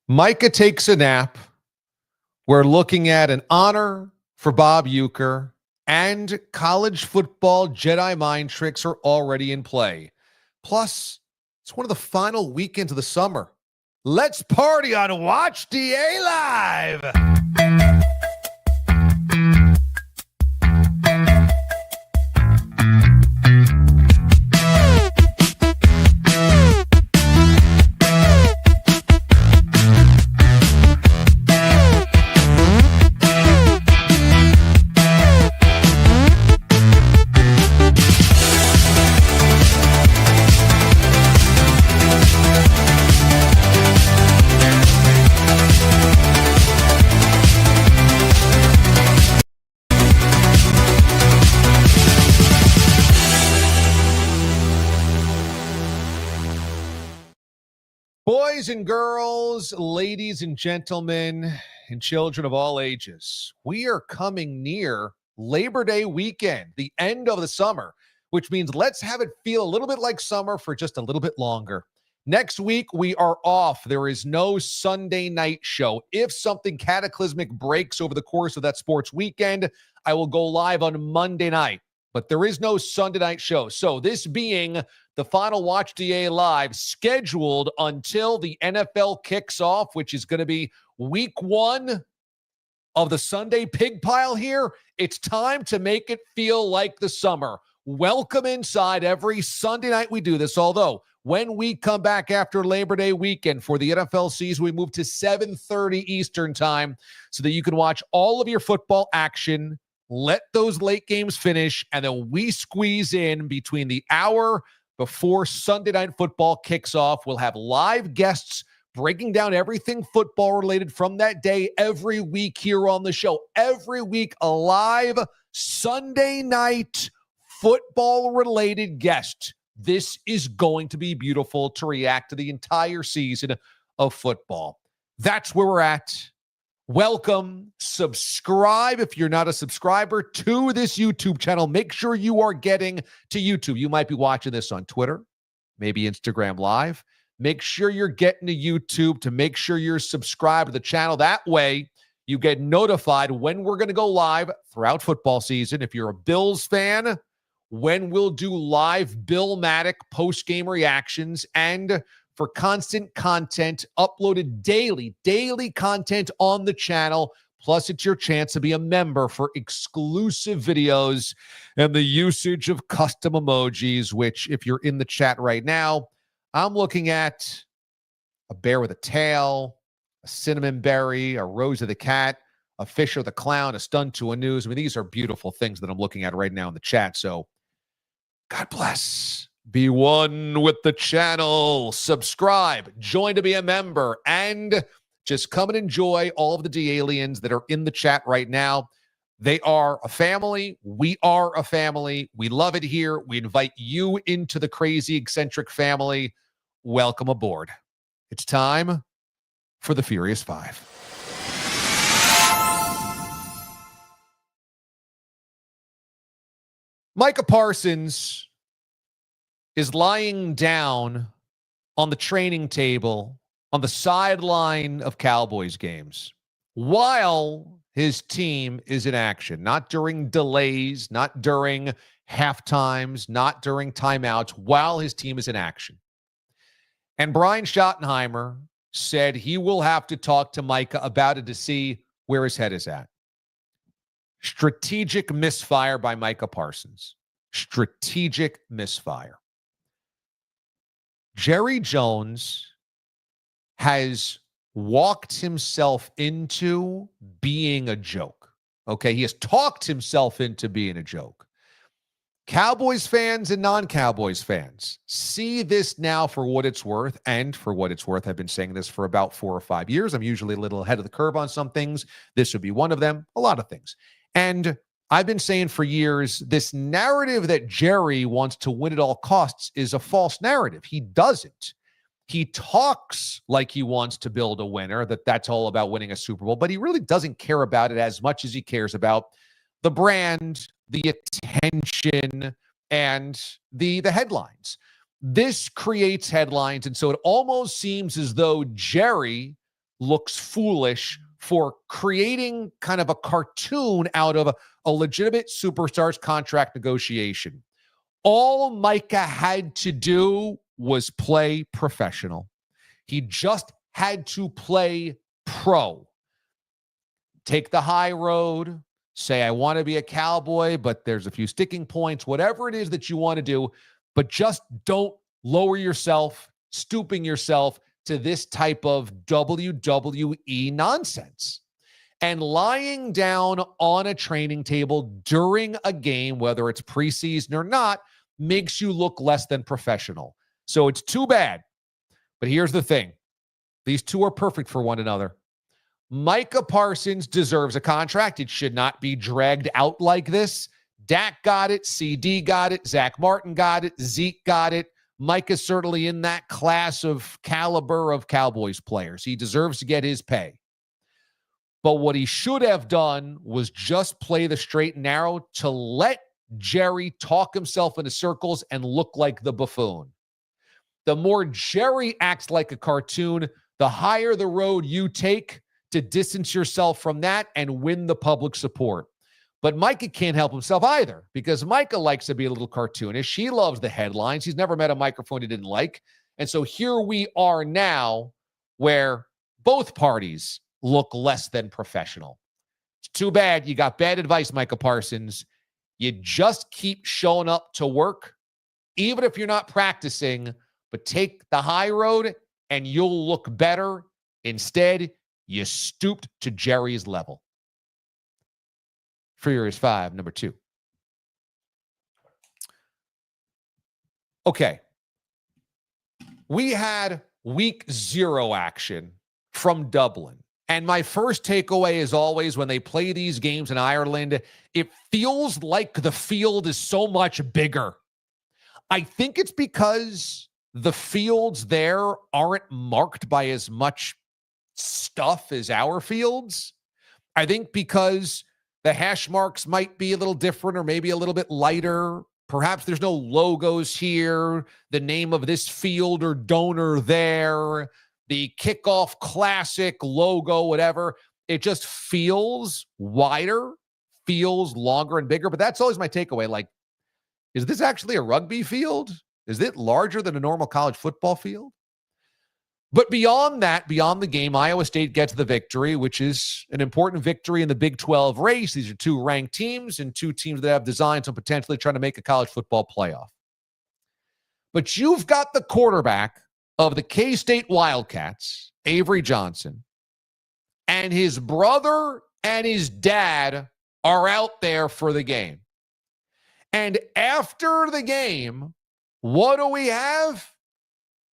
Micah takes a nap. We're looking at an honor for Bob Uecker, and college football Jedi mind tricks are already in play. Plus, it's one of the final weekends of the summer. Let's party on Watch DA Live. Boys and girls, ladies and gentlemen, and children of all ages, we are coming near Labor Day weekend, the end of the summer, which means let's have it feel a little bit like summer for just a little bit longer. Next week, we are off. There is no Sunday night show. If something cataclysmic breaks over the course of that sports weekend, I will go live on Monday night. But there is no Sunday night show. So this being the final Watch DA Live, scheduled until the NFL kicks off, which is going to be week 1 of the Sunday pig pile here. It's time to make it feel like the summer. Welcome inside. Every Sunday night we do this, although when we come back after Labor Day weekend for the NFL season, we move to 7:30 Eastern time so that you can watch all of your football action. Let those late games finish, and then we squeeze in between the hour before Sunday Night Football kicks off. We'll have live guests breaking down everything football-related from that day every week here on the show. Every week, a live Sunday night football-related guest. This is going to be beautiful to react to the entire season of football. That's where we're at. Welcome. Subscribe if you're not a subscriber to this YouTube channel. Make sure you are getting to YouTube. You might be watching this on Twitter, maybe Instagram Live. Make sure you're getting to YouTube to make sure you're subscribed to the channel. That way, you get notified when we're going to go live throughout football season. If you're a Bills fan, when we'll do live Bill-matic post-game reactions, and for constant content uploaded daily content on the channel. Plus, it's your chance to be a member for exclusive videos and the usage of custom emojis, which, if you're in the chat right now, I'm looking at a bear with a tail, a cinnamon berry, a Rosa the cat, a Fisher the clown, a stun to a news. I mean, these are beautiful things that I'm looking at right now in the chat. So, God bless. Be one with the channel. Subscribe. Join to be a member. And just come and enjoy all of the DA-liens that are in the chat right now. They are a family. We are a family. We love it here. We invite you into the crazy, eccentric family. Welcome aboard. It's time for the Furious Five. Micah Parsons is lying down on the training table on the sideline of Cowboys games while his team is in action, not during delays, not during half times, not during timeouts, while his team is in action. And Brian Schottenheimer said he will have to talk to Micah about it to see where his head is at. Strategic misfire by Micah Parsons. Strategic misfire. Jerry Jones has walked himself into being a joke. Okay, he has talked himself into being a joke. Cowboys fans and non-Cowboys fans see this now for what it's worth, and for what it's worth, I've been saying this for about 4 or 5 years. I'm usually a little ahead of the curve on some things. This would be one of them, a lot of things. And I've been saying for years, this narrative that Jerry wants to win at all costs is a false narrative. He doesn't. He talks like he wants to build a winner, that's all about winning a Super Bowl, but he really doesn't care about it as much as he cares about the brand, the attention, and the headlines. This creates headlines, and so it almost seems as though Jerry looks foolish for creating kind of a cartoon out of a legitimate superstar's contract negotiation. All Micah had to do was play professional. He just had to play pro. Take the high road, say, I want to be a Cowboy, but there's a few sticking points, whatever it is that you want to do, but just don't lower yourself, stooping yourself to this type of WWE nonsense. And lying down on a training table during a game, whether it's preseason or not, makes you look less than professional. So it's too bad. But here's the thing. These two are perfect for one another. Micah Parsons deserves a contract. It should not be dragged out like this. Dak got it. CD got it. Zach Martin got it. Zeke got it. Micah's certainly in that class of caliber of Cowboys players. He deserves to get his pay. But what he should have done was just play the straight and narrow to let Jerry talk himself into circles and look like the buffoon. The more Jerry acts like a cartoon, the higher the road you take to distance yourself from that and win the public support. But Micah can't help himself either because Micah likes to be a little cartoonish. He loves the headlines. He's never met a microphone he didn't like. And so here we are now where both parties look less than professional. It's too bad. You got bad advice, Micah Parsons. You just keep showing up to work, even if you're not practicing, but take the high road and you'll look better. Instead, you stooped to Jerry's level. Furious 5, number 2. Okay. We had week 0 action from Dublin. And my first takeaway is always when they play these games in Ireland, it feels like the field is so much bigger. I think it's because the fields there aren't marked by as much stuff as our fields. I think because the hash marks might be a little different or maybe a little bit lighter. Perhaps there's no logos here, the name of this field or donor there, the kickoff classic logo, whatever. It just feels wider, feels longer and bigger. But that's always my takeaway. Like, is this actually a rugby field? Is it larger than a normal college football field? But beyond that, beyond the game, Iowa State gets the victory, which is an important victory in the Big 12 race. These are two ranked teams and two teams that have designs on potentially trying to make a college football playoff. But you've got the quarterback of the K-State Wildcats, Avery Johnson, and his brother and his dad are out there for the game. And after the game, what do we have?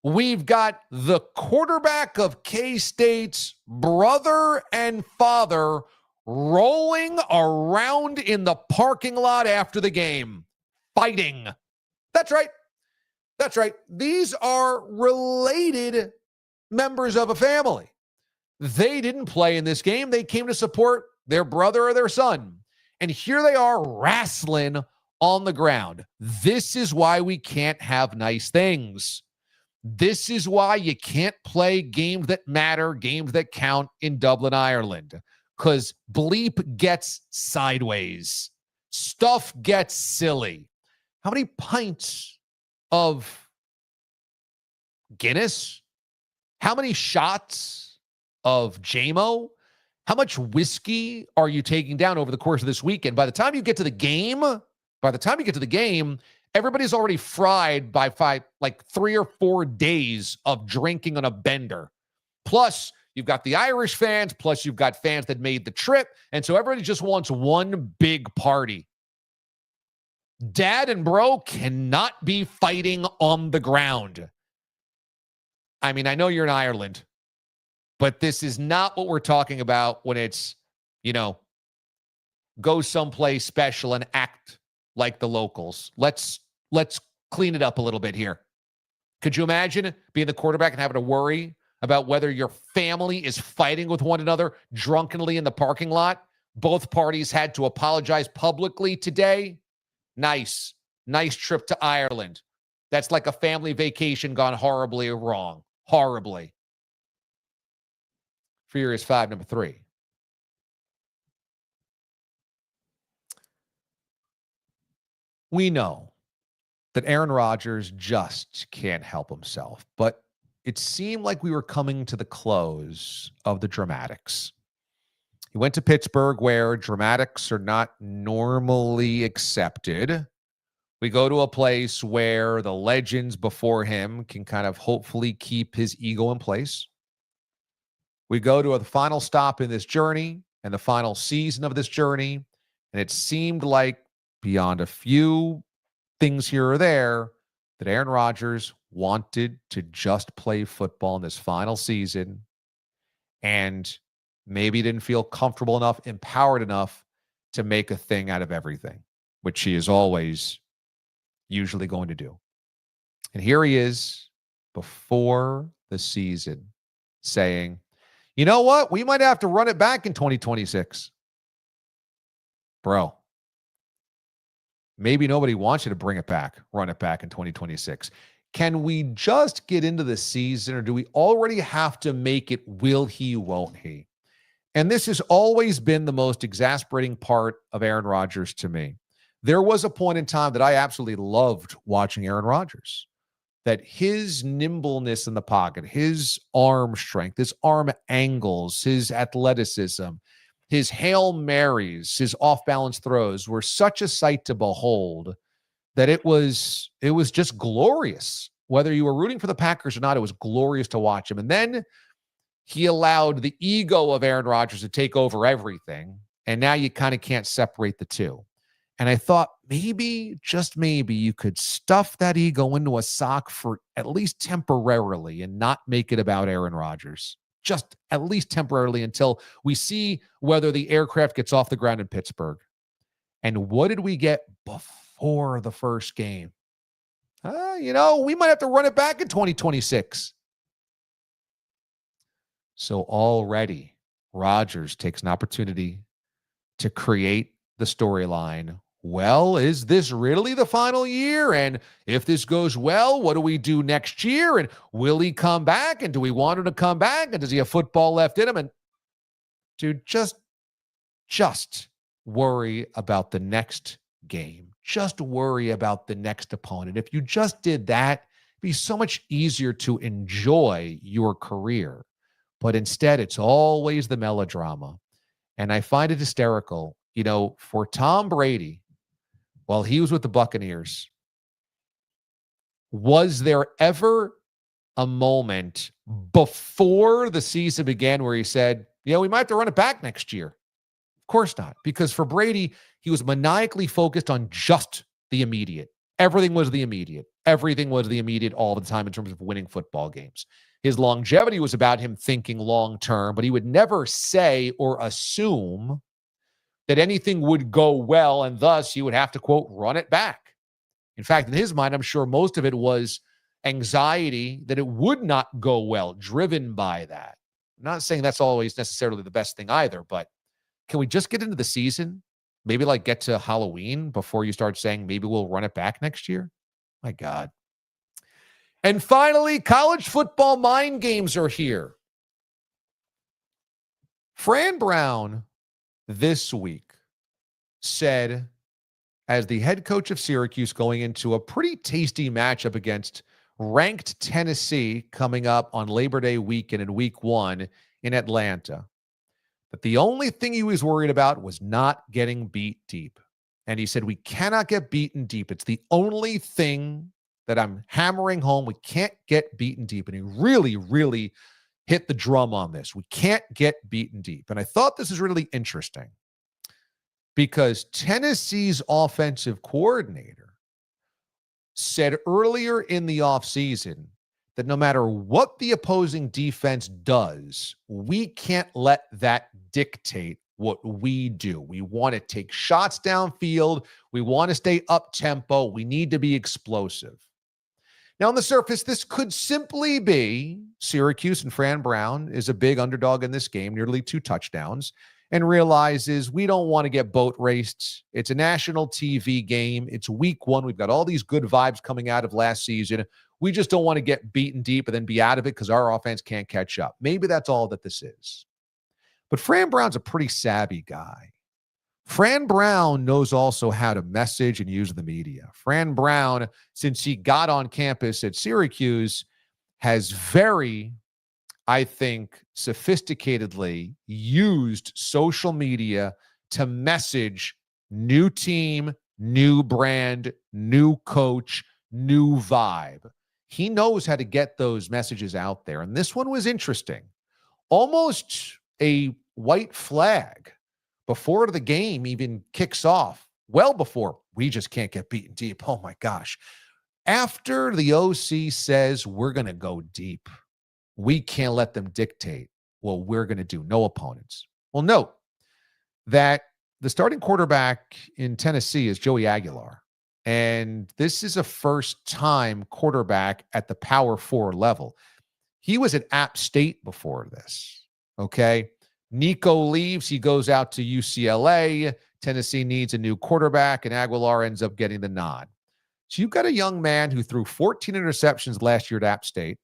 We've got the quarterback of K-State's brother and father rolling around in the parking lot after the game, fighting. That's right. That's right. These are related members of a family. They didn't play in this game. They came to support their brother or their son. And here they are wrestling on the ground. This is why we can't have nice things. This is why you can't play games that matter, games that count in Dublin, Ireland, because bleep gets sideways. Stuff gets silly. How many pints of Guinness? How many shots of JMO? How much whiskey are you taking down over the course of this weekend? By the time you get to the game, everybody's already fried by 3 or 4 days of drinking on a bender. Plus, you've got the Irish fans, plus you've got fans that made the trip. And so everybody just wants one big party. Dad and bro cannot be fighting on the ground. I mean, I know you're in Ireland, but this is not what we're talking about when it's, go someplace special and act like the locals. Let's clean it up a little bit here. Could you imagine being the quarterback and having to worry about whether your family is fighting with one another drunkenly in the parking lot? Both parties had to apologize publicly today. Nice trip to Ireland. That's like a family vacation gone horribly wrong. Horribly. Furious 5, number 3. We know that Aaron Rodgers just can't help himself, but it seemed like we were coming to the close of the dramatics. He went to Pittsburgh, where dramatics are not normally accepted. We go to a place where the legends before him can kind of hopefully keep his ego in place. We go to the final stop in this journey and the final season of this journey, and it seemed like, beyond a few things here or there, that Aaron Rodgers wanted to just play football in this final season, and maybe didn't feel comfortable enough, empowered enough to make a thing out of everything, which he is always usually going to do. And here he is before the season saying, you know what? We might have to run it back in 2026. Bro, maybe nobody wants you to bring it back, run it back in 2026. Can we just get into the season, or do we already have to make it will he, won't he? And this has always been the most exasperating part of Aaron Rodgers to me. There was a point in time that I absolutely loved watching Aaron Rodgers, that his nimbleness in the pocket, his arm strength, his arm angles, his athleticism, his Hail Marys, his off-balance throws were such a sight to behold that it was just glorious. Whether you were rooting for the Packers or not, it was glorious to watch him. And then he allowed the ego of Aaron Rodgers to take over everything, and now you kind of can't separate the two. And I thought maybe, just maybe, you could stuff that ego into a sock for at least temporarily and not make it about Aaron Rodgers. Just at least temporarily, until we see whether the aircraft gets off the ground in Pittsburgh. And what did we get before the first game? We might have to run it back in 2026. So already, Rodgers takes an opportunity to create the storyline. Well, is this really the final year? And if this goes well, what do we do next year? And will he come back? And do we want him to come back? And does he have football left in him? And dude, just worry about the next game. Just worry about the next opponent. If you just did that, it'd be so much easier to enjoy your career. But instead, it's always the melodrama. And I find it hysterical. For Tom Brady, while he was with the Buccaneers, was there ever a moment before the season began where he said, we might have to run it back next year? Of course not. Because for Brady, he was maniacally focused on just the immediate. Everything was the immediate. Everything was the immediate all the time in terms of winning football games. His longevity was about him thinking long-term, but he would never say or assume that anything would go well, and thus he would have to, quote, run it back. In fact, in his mind, I'm sure most of it was anxiety that it would not go well, driven by that. I'm not saying that's always necessarily the best thing either, but can we just get into the season? Maybe get to Halloween before you start saying maybe we'll run it back next year? My God. And finally, college football mind games are here. Fran Brown this week said, as the head coach of Syracuse going into a pretty tasty matchup against ranked Tennessee coming up on Labor Day weekend in week 1 in Atlanta, that the only thing he was worried about was not getting beat deep. And he said, we cannot get beaten deep. It's the only thing that I'm hammering home. We can't get beaten deep. And he really, really hit the drum on this. We can't get beaten deep. And I thought this is really interesting because Tennessee's offensive coordinator said earlier in the offseason that no matter what the opposing defense does, we can't let that dictate what we do. We want to take shots downfield. We want to stay up-tempo. We need to be explosive. Now, on the surface, this could simply be Syracuse and Fran Brown is a big underdog in this game, nearly 2 touchdowns, and realizes we don't want to get boat raced. It's a national TV game. It's week 1. We've got all these good vibes coming out of last season. We just don't want to get beaten deep and then be out of it because our offense can't catch up. Maybe that's all that this is. But Fran Brown's a pretty savvy guy. Fran Brown knows also how to message and use the media. Fran Brown, since he got on campus at Syracuse, has very, I think, sophisticatedly used social media to message new team, new brand, new coach, new vibe. He knows how to get those messages out there. And this one was interesting. Almost a white flag before the game even kicks off, well before we just can't get beaten deep. Oh my gosh. After the OC says we're going to go deep, we can't let them dictate what we're going to do. No opponents. Well, note that the starting quarterback in Tennessee is Joey Aguilar. And this is a first-time quarterback at the Power 4 level. He was at App State before this, okay? Nico leaves. He goes out to UCLA. Tennessee needs a new quarterback, and Aguilar ends up getting the nod. So you've got a young man who threw 14 interceptions last year at App State,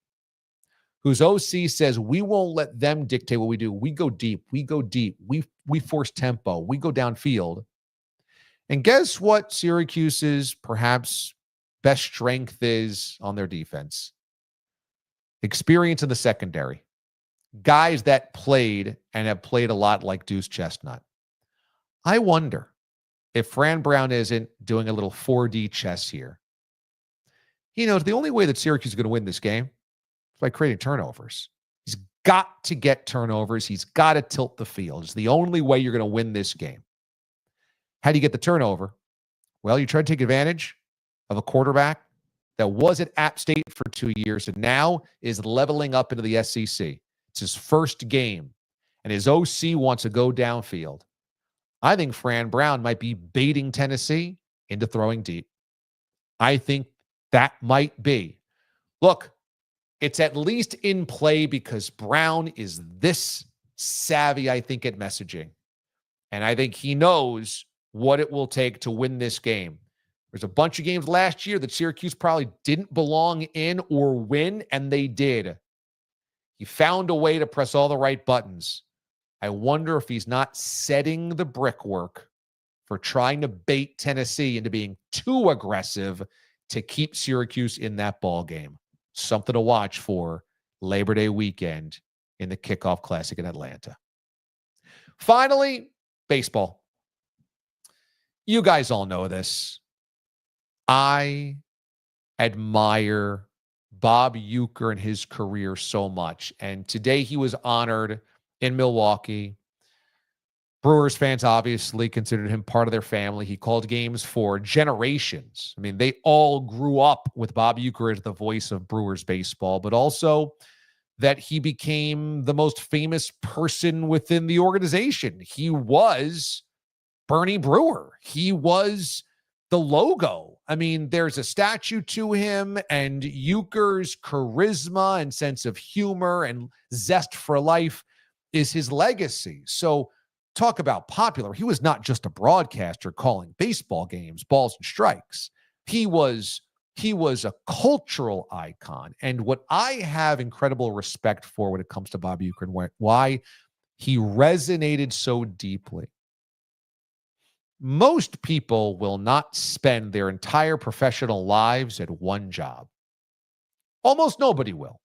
whose OC says, we won't let them dictate what we do. We go deep. We go deep. We force tempo. We go downfield. And guess what Syracuse's perhaps best strength is on their defense? Experience in the secondary. Guys that played and have played a lot like Deuce Chestnut. I wonder if Fran Brown isn't doing a little 4D chess here. He knows the only way that Syracuse is going to win this game is by creating turnovers. He's got to get turnovers. He's got to tilt the field. It's the only way you're going to win this game. How do you get the turnover? Well, you try to take advantage of a quarterback that was at App State for 2 years and now is leveling up into the SEC. It's his first game, and his OC wants to go downfield. I think Fran Brown might be baiting Tennessee into throwing deep. I think that might be. Look, it's at least in play because Brown is this savvy, I think, at messaging. And I think he knows what it will take to win this game. There's a bunch of games last year that Syracuse probably didn't belong in or win, and they did. He found a way to press all the right buttons. I wonder if he's not setting the brickwork for trying to bait Tennessee into being too aggressive to keep Syracuse in that ball game. Something to watch for Labor Day weekend in the Kickoff Classic in Atlanta. Finally, baseball. You guys all know this. I admire Bob Uecker and his career so much. And today he was honored in Milwaukee. Brewers fans obviously considered him part of their family. He called games for generations. I mean, they all grew up with Bob Uecker as the voice of Brewers baseball, but also that he became the most famous person within the organization. He was Bernie Brewer. He was the logo. I mean, there's a statue to him, and Uecker's charisma and sense of humor and zest for life is his legacy. So talk about popular. He was not just a broadcaster calling baseball games, balls and strikes. He was a cultural icon. And what I have incredible respect for when it comes to Bob Uecker and why he resonated so deeply. Most people will not spend their entire professional lives at one job. Almost nobody will.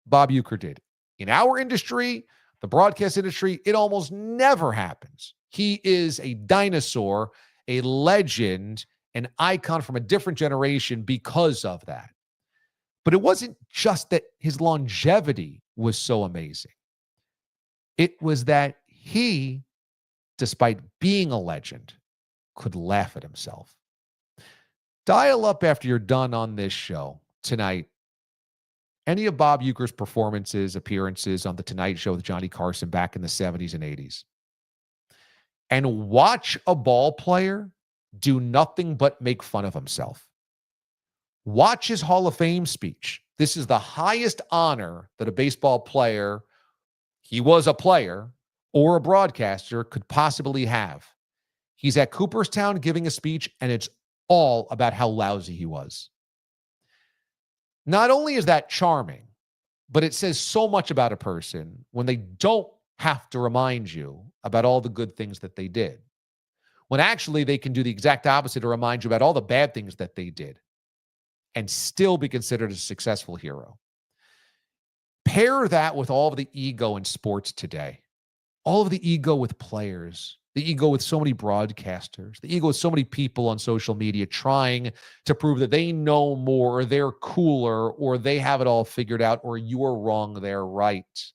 Bob Uecker did. In our industry, the broadcast industry, it almost never happens. He is a dinosaur, a legend, an icon from a different generation because of that. But it wasn't just that his longevity was so amazing. It was that he, despite being a legend, could laugh at himself. Dial up after you're done on this show tonight any of Bob Uecker's performances, appearances on The Tonight Show with Johnny Carson back in the 70s and 80s. And watch a ball player do nothing but make fun of himself. Watch his Hall of Fame speech. This is the highest honor that a baseball player, he was a player, or a broadcaster could possibly have. He's at Cooperstown giving a speech, and it's all about how lousy he was. Not only is that charming, but it says so much about a person when they don't have to remind you about all the good things that they did, when actually they can do the exact opposite to remind you about all the bad things that they did and still be considered a successful hero. Pair that with all of the ego in sports today, all of the ego with players, the ego with so many broadcasters, the ego with so many people on social media trying to prove that they know more or they're cooler or they have it all figured out or you're wrong, they're right.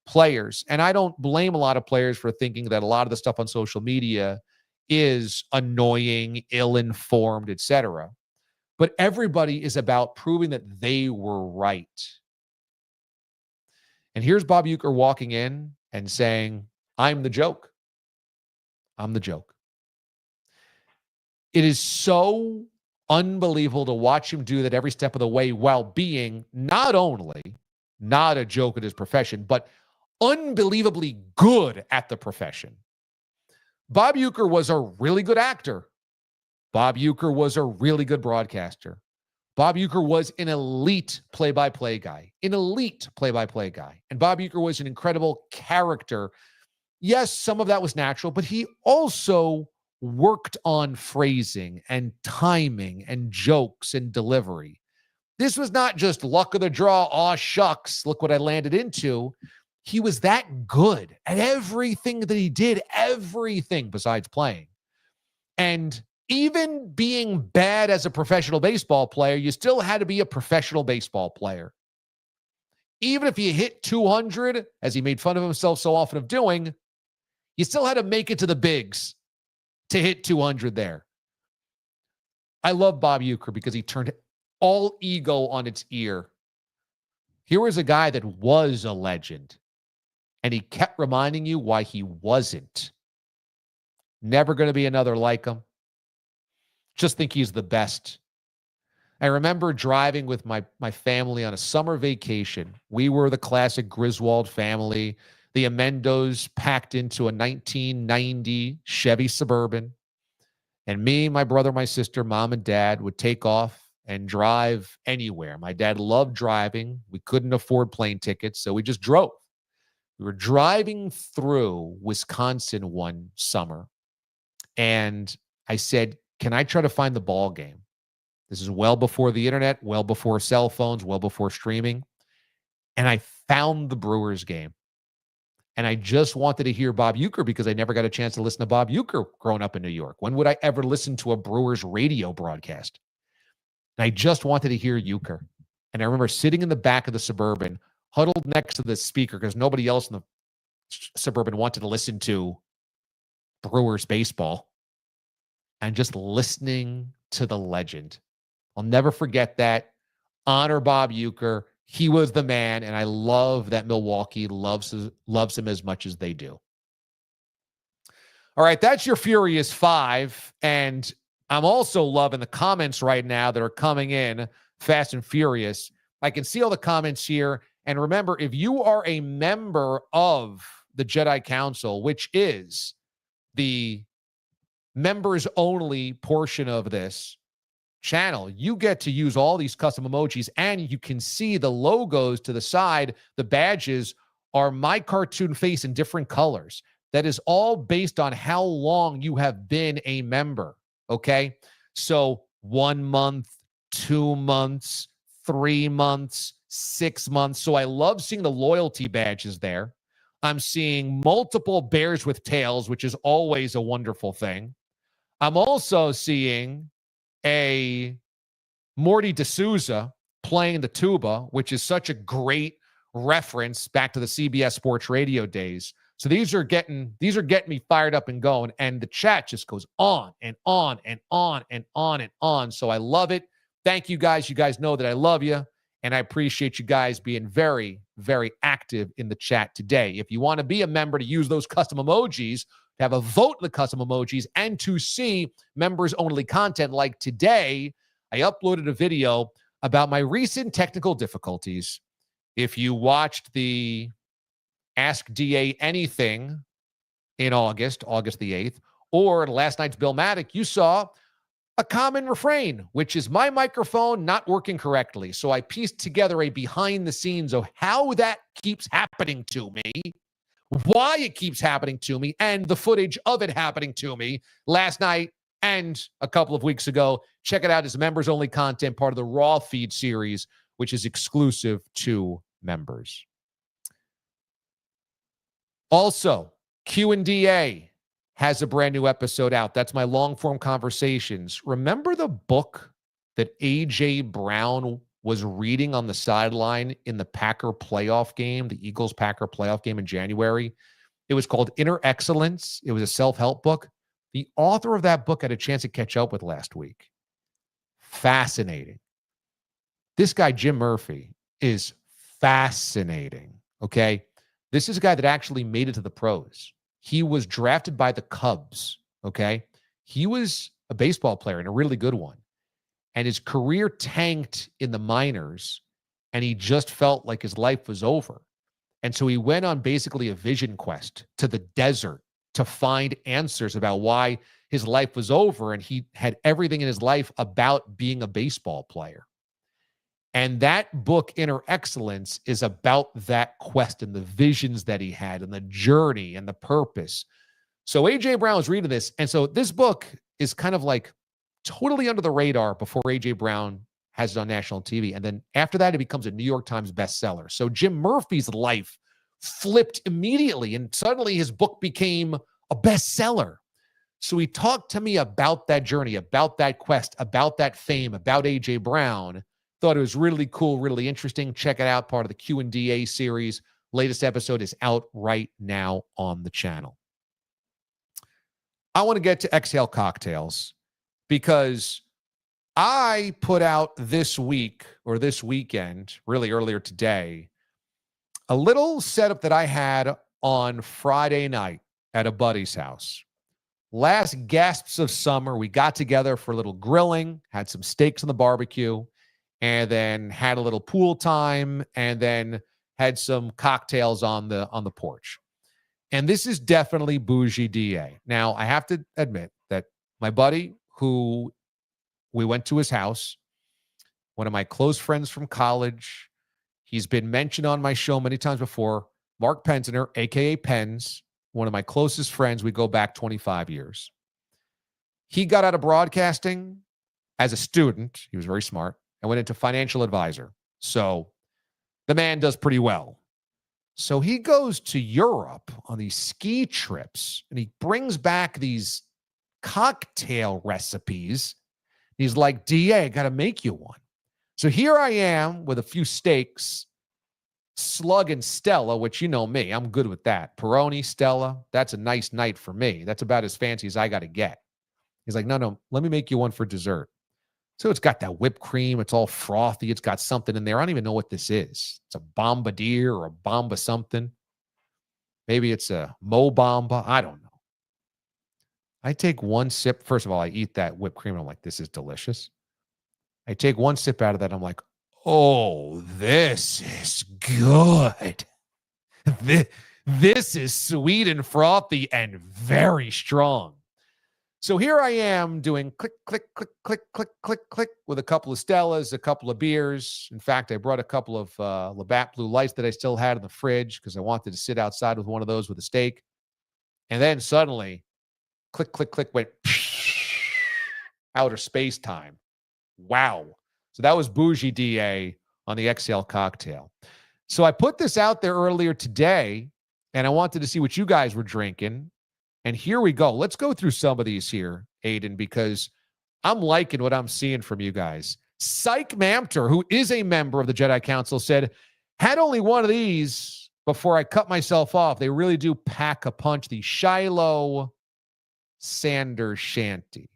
Players, and I don't blame a lot of players for thinking that a lot of the stuff on social media is annoying, ill-informed, etc. But everybody is about proving that they were right. And here's Bob Uecker walking in and saying, I'm the joke. I'm the joke. It is so unbelievable to watch him do that every step of the way while being not only not a joke at his profession, but unbelievably good at the profession. Bob Uecker was a really good actor. Bob Uecker was a really good broadcaster. Bob Uecker was an elite play-by-play guy, And Bob Uecker was an incredible character. Yes, some of that was natural, but he also worked on phrasing and timing and jokes and delivery. This was not just luck of the draw, aw shucks, look what I landed into. He was that good at everything that he did, everything besides playing. And even being bad as a professional baseball player, you still had to be a professional baseball player. Even if you hit 200, as he made fun of himself so often of doing, you still had to make it to the bigs to hit 200 there. I love Bob Uecker because he turned all ego on its ear. Here was a guy that was a legend, and he kept reminding you why he wasn't. Never going to be another like him. Just think he's the best. I remember driving with my family on a summer vacation. We were the classic Griswold family. The Amendos packed into a 1990 Chevy Suburban. And me, my brother, my sister, mom, and dad would take off and drive anywhere. My dad loved driving. We couldn't afford plane tickets, so we just drove. We were driving through Wisconsin one summer, and I said, can I try to find the ball game? This is well before the internet, well before cell phones, well before streaming. And I found the Brewers game. And I just wanted to hear Bob Uecker because I never got a chance to listen to Bob Uecker growing up in New York. When would I ever listen to a Brewers radio broadcast? And I just wanted to hear Uecker. And I remember sitting in the back of the Suburban, huddled next to the speaker because nobody else in the Suburban wanted to listen to Brewers baseball, and just listening to the legend. I'll never forget that. Honor Bob Uecker. He was the man, and I love that Milwaukee loves him as much as they do. All right, that's your Furious Five, and I'm also loving the comments right now that are coming in fast and furious. I can see all the comments here, and remember, if you are a member of the Jedi Council, which is the members-only portion of this channel, you get to use all these custom emojis, and you can see the logos to the side. The badges are my cartoon face in different colors. That is all based on how long you have been a member, okay? So 1 month, 2 months, 3 months, 6 months. So I love seeing the loyalty badges there. I'm seeing multiple bears with tails, which is always a wonderful thing. I'm also seeing a Morty D'Souza playing the tuba, which is such a great reference back to the CBS Sports Radio days. So these are getting me fired up and going, and the chat just goes on and on and on and on and on. So I love it. Thank you guys. You guys know that I love you, and I appreciate you guys being very, very active in the chat today. If you want to be a member to use those custom emojis, to have a vote in the custom emojis, and to see members-only content like today, I uploaded a video about my recent technical difficulties. If you watched the Ask DA Anything in August the 8th, or last night's Bill Maddock, you saw a common refrain, which is my microphone not working correctly. So I pieced together a behind the scenes of how that keeps happening to me why it keeps happening to me, and the footage of it happening to me last night and a couple of weeks ago. Check it out as members-only content, part of the Raw Feed series, which is exclusive to members. Also, Q&DA has a brand new episode out. That's my long-form conversations. Remember the book that A.J. Brown was reading on the sideline in the Packer playoff game, the Eagles-Packer playoff game in January? It was called Inner Excellence. It was a self-help book. The author of that book had a chance to catch up with last week. Fascinating. This guy, Jim Murphy, is fascinating, okay? This is a guy that actually made it to the pros. He was drafted by the Cubs, okay? He was a baseball player and a really good one. And his career tanked in the minors, and he just felt like his life was over. And so he went on basically a vision quest to the desert to find answers about why his life was over, and he had everything in his life about being a baseball player. And that book, Inner Excellence, is about that quest and the visions that he had and the journey and the purpose. So A.J. Brown is reading this. And so this book is kind of like totally under the radar before A.J. Brown has it on national TV. And then after that, it becomes a New York Times bestseller. So Jim Murphy's life flipped immediately, and suddenly his book became a bestseller. So he talked to me about that journey, about that quest, about that fame, about A.J. Brown. Thought it was really cool, really interesting. Check it out, part of the Q&DA series. Latest episode is out right now on the channel. I want to get to Exhale Cocktails because I put out this week or this weekend, really earlier today, a little setup that I had on Friday night at a buddy's house. Last gasps of summer, we got together for a little grilling, had some steaks on the barbecue, and then had a little pool time, and then had some cocktails on the porch. And this is definitely bougie DA. Now, I have to admit that my buddy, who we went to his house, one of my close friends from college, he's been mentioned on my show many times before, Mark Pensner, a.k.a. Pens, one of my closest friends. We go back 25 years. He got out of broadcasting as a student. He was very smart. And went into financial advisor. So the man does pretty well. So he goes to Europe on these ski trips, and he brings back these cocktail recipes. He's like, DA, I got to make you one. So here I am with a few steaks, Slug and Stella, which you know me, I'm good with that. Peroni, Stella, that's a nice night for me. That's about as fancy as I got to get. He's like, no, let me make you one for dessert. So it's got that whipped cream. It's all frothy. It's got something in there. I don't even know what this is. It's a Bombardier or a Bomba something. Maybe it's a Mo Bamba. I don't know. I take one sip. First of all, I eat that whipped cream. I'm like, this is delicious. I take one sip out of that. I'm like, oh, this is good. This is sweet and frothy and very strong. So here I am doing click, click, click, click, click, click, click with a couple of Stellas, a couple of beers. In fact, I brought a couple of Labatt Blue Lights that I still had in the fridge because I wanted to sit outside with one of those with a steak. And then suddenly, click, click, click, went outer space time. Wow. So that was bougie DA on the Exhale Cocktail. So I put this out there earlier today, and I wanted to see what you guys were drinking. And here we go. Let's go through some of these here, Aiden, because I'm liking what I'm seeing from you guys. Psych Mamter, who is a member of the Jedi Council, said, had only one of these before I cut myself off. They really do pack a punch. The Shiloh Sanders Shanty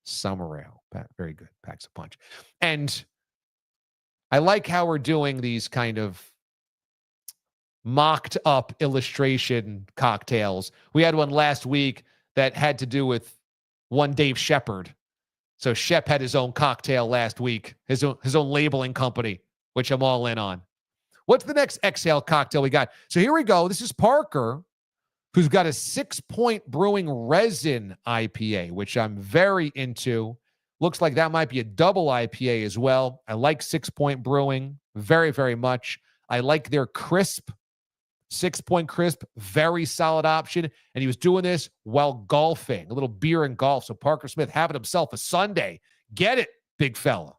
Summer Ale. Very good. Packs a punch. And I like how we're doing these kind of mocked up illustration cocktails. We had one last week that had to do with one Dave Shepard. So Shep had his own cocktail last week, his own labeling company, which I'm all in on. What's the next Exhale cocktail we got? So here we go. This is Parker, who's got a 6 Point Brewing Resin IPA, which I'm very into. Looks like that might be a double IPA as well. I like 6 Point Brewing very, very much. I like their crisp 6-point crisp, very solid option. And he was doing this while golfing, a little beer and golf. So Parker Smith having himself a Sunday. Get it, big fella.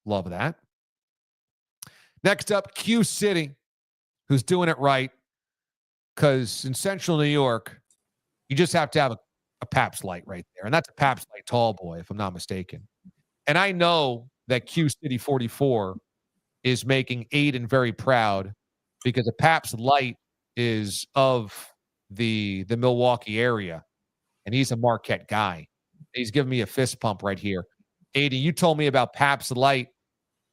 Love that. Next up, Q City, who's doing it right. Because in Central New York, you just have to have a Pabst Light right there. And that's a Pabst Light tall boy, if I'm not mistaken. And I know that Q City 44 is making Aiden very proud because a Pabst Light is of the Milwaukee area, and he's a Marquette guy. He's giving me a fist pump right here. Aiden, you told me about Pabst Light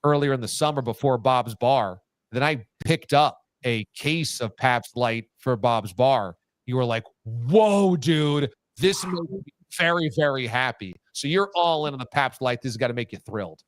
earlier in the summer before Bob's Bar. Then I picked up a case of Pabst Light for Bob's Bar. You were like, whoa, dude, this made me very, very happy. So you're all in on the Pabst Light. This has got to make you thrilled.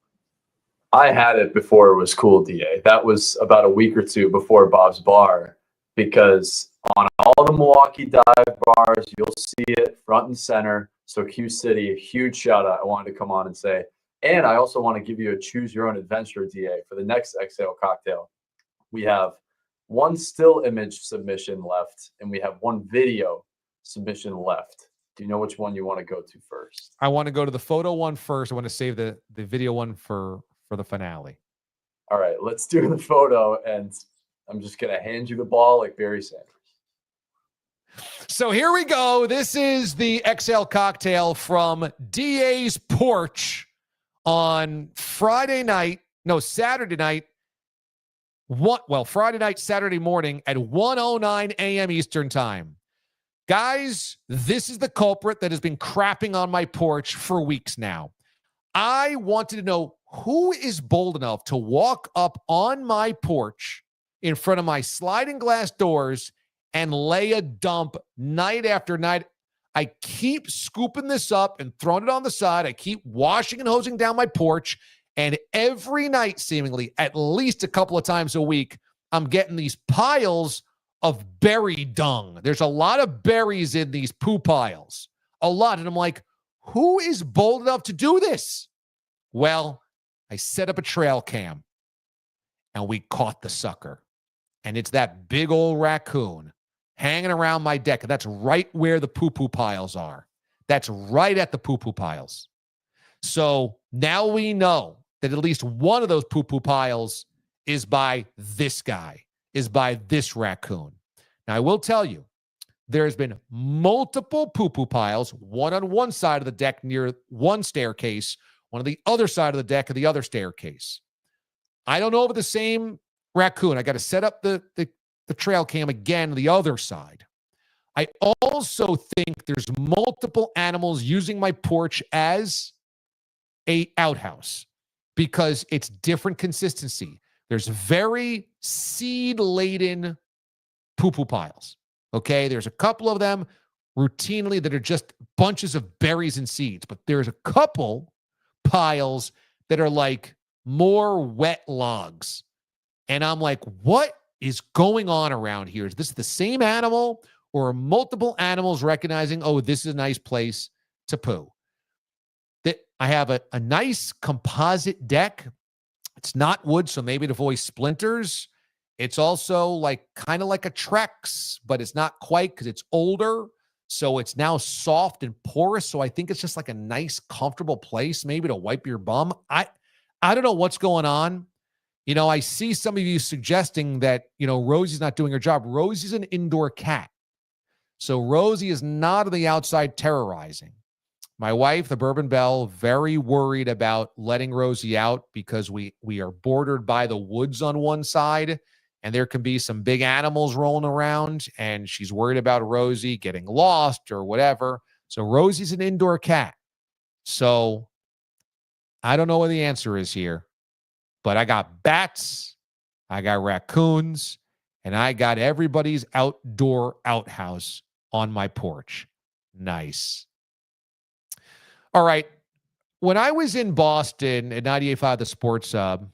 I had it before it was cool, DA. That was about a week or two before Bob's Bar, because on all the Milwaukee dive bars, you'll see it front and center. So Q City, a huge shout out. I wanted to come on and say, and I also want to give you a choose your own adventure, DA, for the next Exhale cocktail. We have one still image submission left, and we have one video submission left. Do you know which one you want to go to first? I want to go to the photo one first. I want to save the video one for the finale. All right, let's do the photo, and I'm just going to hand you the ball like Barry Sanders. So here we go. This is the Exhale cocktail from DA's porch on Saturday night. Friday night, Saturday morning at 1:09 a.m. Eastern time. Guys, this is the culprit that has been crapping on my porch for weeks now. I wanted to know who is bold enough to walk up on my porch in front of my sliding glass doors and lay a dump night after night. I keep scooping this up and throwing it on the side. I keep washing and hosing down my porch. And every night, seemingly, at least a couple of times a week, I'm getting these piles of berry dung. There's a lot of berries in these poo piles. A lot. And I'm like, who is bold enough to do this? Well, I set up a trail cam, and we caught the sucker. And it's that big old raccoon hanging around my deck. And that's right where the poo-poo piles are. That's right at the poo-poo piles. So now we know that at least one of those poo-poo piles is by this guy, is by this raccoon. Now, I will tell you, there's been multiple poo-poo piles, one on one side of the deck near one staircase, one on the other side of the deck of the other staircase. I don't know if it's the same raccoon. I got to set up the trail cam again on the other side. I also think there's multiple animals using my porch as a outhouse because it's different consistency. There's very seed-laden poo-poo piles. Okay, there's a couple of them routinely that are just bunches of berries and seeds, but there's a couple piles that are like more wet logs. And I'm like, what is going on around here? Is this the same animal or are multiple animals recognizing, oh, this is a nice place to poo? I have a nice composite deck. It's not wood, so maybe to avoid splinters. It's also like kind of like a Trex, but it's not quite because it's older. So it's now soft and porous. So I think it's just like a nice, comfortable place maybe to wipe your bum. I don't know what's going on. You know, I see some of you suggesting that, you know, Rosie's not doing her job. Rosie's an indoor cat. So Rosie is not on the outside terrorizing. My wife, the Bourbon Belle, very worried about letting Rosie out because we are bordered by the woods on one side and there can be some big animals rolling around and she's worried about Rosie getting lost or whatever. So Rosie's an indoor cat. So I don't know what the answer is here, but I got bats, I got raccoons, and I got everybody's outdoor outhouse on my porch. Nice. All right. When I was in Boston at 98.5 The Sports Hub,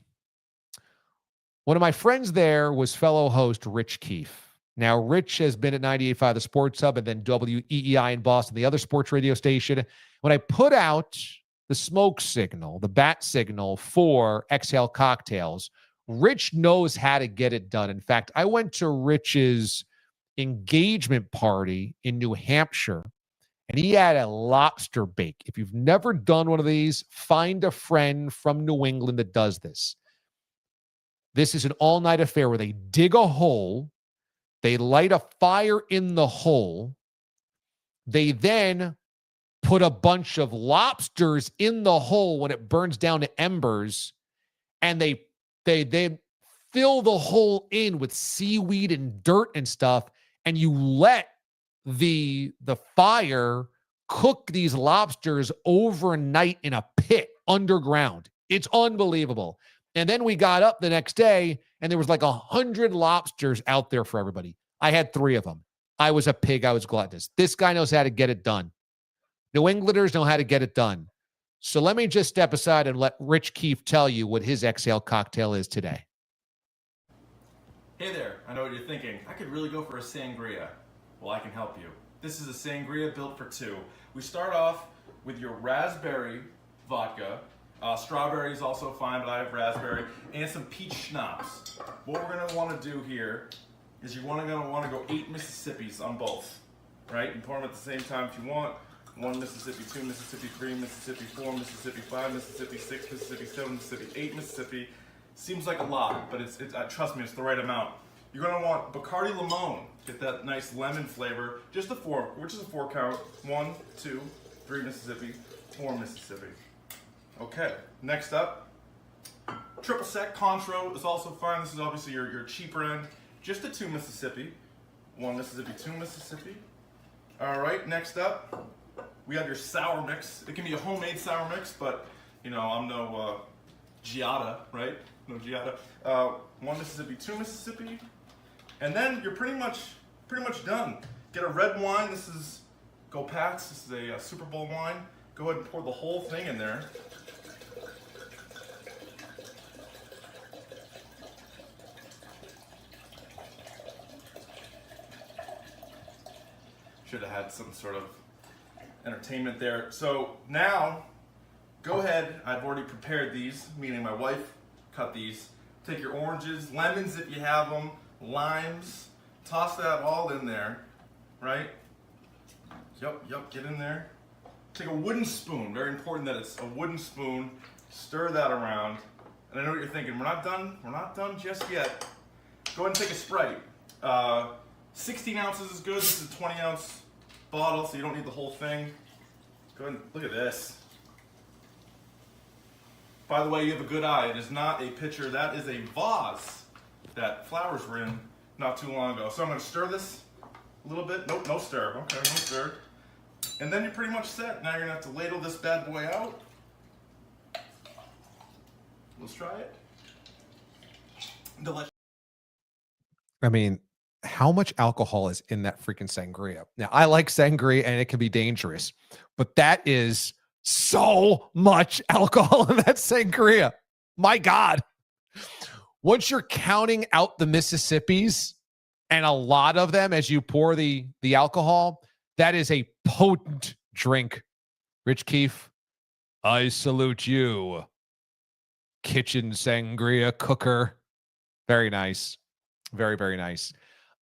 one of my friends there was fellow host Rich Keefe. Now, Rich has been at 98.5 The Sports Hub and then WEEI in Boston, the other sports radio station. When I put out the smoke signal, the bat signal for Exhale Cocktails, Rich knows how to get it done. In fact, I went to Rich's engagement party in New Hampshire, and he had a lobster bake. If you've never done one of these, find a friend from New England that does this. This is an all-night affair where they dig a hole, they light a fire in the hole, they then put a bunch of lobsters in the hole when it burns down to embers, and they fill the hole in with seaweed and dirt and stuff, and you let the fire cook these lobsters overnight in a pit underground. It's unbelievable. And then we got up the next day, and there was like 100 lobsters out there for everybody. I had 3 of them. I was a pig. I was gluttonous. This guy knows how to get it done. New Englanders know how to get it done. So let me just step aside and let Rich Keefe tell you what his Exhale cocktail is today. Hey there, I know what you're thinking. I could really go for a sangria. Well, I can help you. This is a sangria built for 2. We start off with your raspberry vodka. Strawberry is also fine, but I have raspberry. And some peach schnapps. What we're going to want to do here is you're going to want to go 8 Mississippis on both. Right? You pour them at the same time if you want. 1 Mississippi, 2 Mississippi, 3 Mississippi, 4 Mississippi, 5 Mississippi, 6 Mississippi, 7 Mississippi, 8 Mississippi. Seems like a lot, but it's trust me, it's the right amount. You're gonna want Bacardi Limon, get that nice lemon flavor. Just a 4, which is a 4 count. 1, 2, 3 Mississippi, 4 Mississippi. Okay, next up, triple sec Contro is also fine. This is obviously your cheaper end. Just a 2 Mississippi, 1 Mississippi, 2 Mississippi. All right, next up, we have your sour mix. It can be a homemade sour mix, but you know, I'm no Giada, right? No Giada. 1 Mississippi, 2 Mississippi, and then you're pretty much done. Get a red wine. This is Go Pats. This is a Super Bowl wine. Go ahead and pour the whole thing in there. Should have had some sort of entertainment there. So now, go ahead. I've already prepared these, meaning my wife cut these. Take your oranges, lemons if you have them, limes, toss that all in there, right? Yep, get in there. Take a wooden spoon, very important that it's a wooden spoon. Stir that around. And I know what you're thinking, we're not done just yet. Go ahead and take a Sprite. 16 ounces is good. This is a 20 ounce bottle, so you don't need the whole thing. Go ahead and look at this. By the way, you have a good eye. It is not a pitcher. That is a vase that flowers were in not too long ago. So I'm going to stir this a little bit. Nope, no stir. Okay, no stir. And then you're pretty much set. Now you're going to have to ladle this bad boy out. Let's try it. Delicious. I mean, how much alcohol is in that freaking sangria? Now, I like sangria and it can be dangerous, but that is so much alcohol in that sangria. My God. Once you're counting out the Mississippis and a lot of them as you pour the alcohol, that is a potent drink. Rich Keefe, I salute you. Kitchen sangria cooker. Very nice. Very, very nice.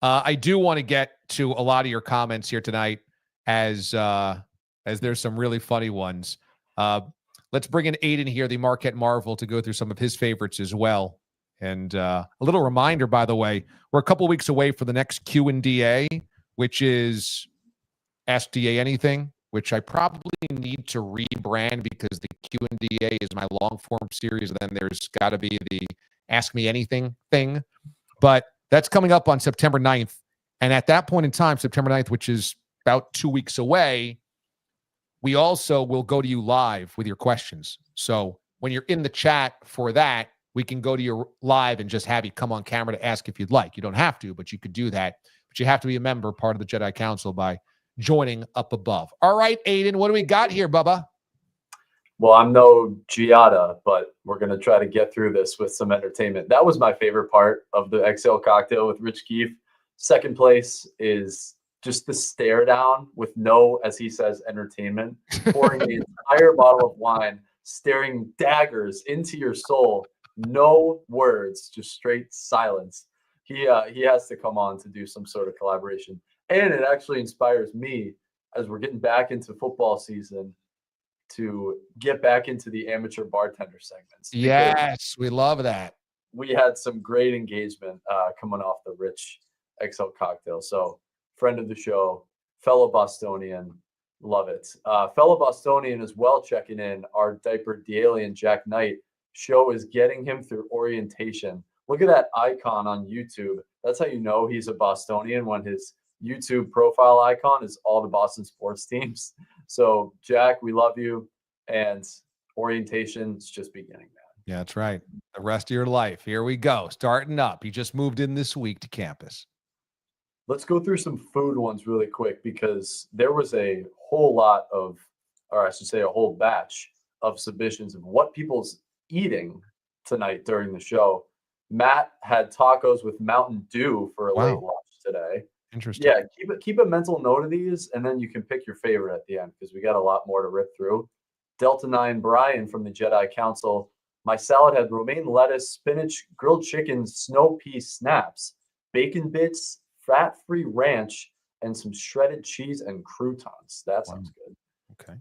I do want to get to a lot of your comments here tonight as there's some really funny ones. Let's bring in Aiden here, the Marquette Marvel, to go through some of his favorites as well. And a little reminder, by the way, we're a couple weeks away for the next Q&DA, which is Ask DA Anything, which I probably need to rebrand because the Q&DA is my long-form series, and then there's got to be the Ask Me Anything thing. But that's coming up on September 9th. And at that point in time, September 9th, which is about 2 weeks away, we also will go to you live with your questions. So when you're in the chat for that, we can go to your live and just have you come on camera to ask if you'd like. You don't have to, but you could do that. But you have to be a member, part of the Jedi Council, by joining up above. All right, Aiden, what do we got here, Bubba? Well, I'm no Giada, but we're going to try to get through this with some entertainment. That was my favorite part of the Exhale cocktail with Rich Keefe. Second place is just the stare down with no, as he says, entertainment, pouring the entire bottle of wine, staring daggers into your soul. No words, just straight silence. he has to come on to do some sort of collaboration. And it actually inspires me as we're getting back into football season to get back into the amateur bartender segments. Yes, we love that. We had some great engagement coming off the Rich XL cocktail. So friend of the show, fellow Bostonian, love it. Fellow Bostonian as well checking in. Our diaper DA-lien Jack Knight show is getting him through orientation. Look at that icon on YouTube. That's how you know he's a Bostonian, when his YouTube profile icon is all the Boston sports teams. So Jack, we love you. And orientation's just beginning, man. Yeah, that's right. The rest of your life. Here we go. Starting up. He just moved in this week to campus. Let's go through some food ones really quick, because there was a whole lot of, or I should say a whole batch of submissions of what people's eating tonight during the show. Matt had tacos with Mountain Dew for a late lunch today. Interesting. Yeah, keep a mental note of these, and then you can pick your favorite at the end, because we got a lot more to rip through. Delta 9 Brian from the Jedi Council. My salad had romaine lettuce, spinach, grilled chicken, snow pea snaps, bacon bits, fat-free ranch, and some shredded cheese and croutons. That sounds good. Okay.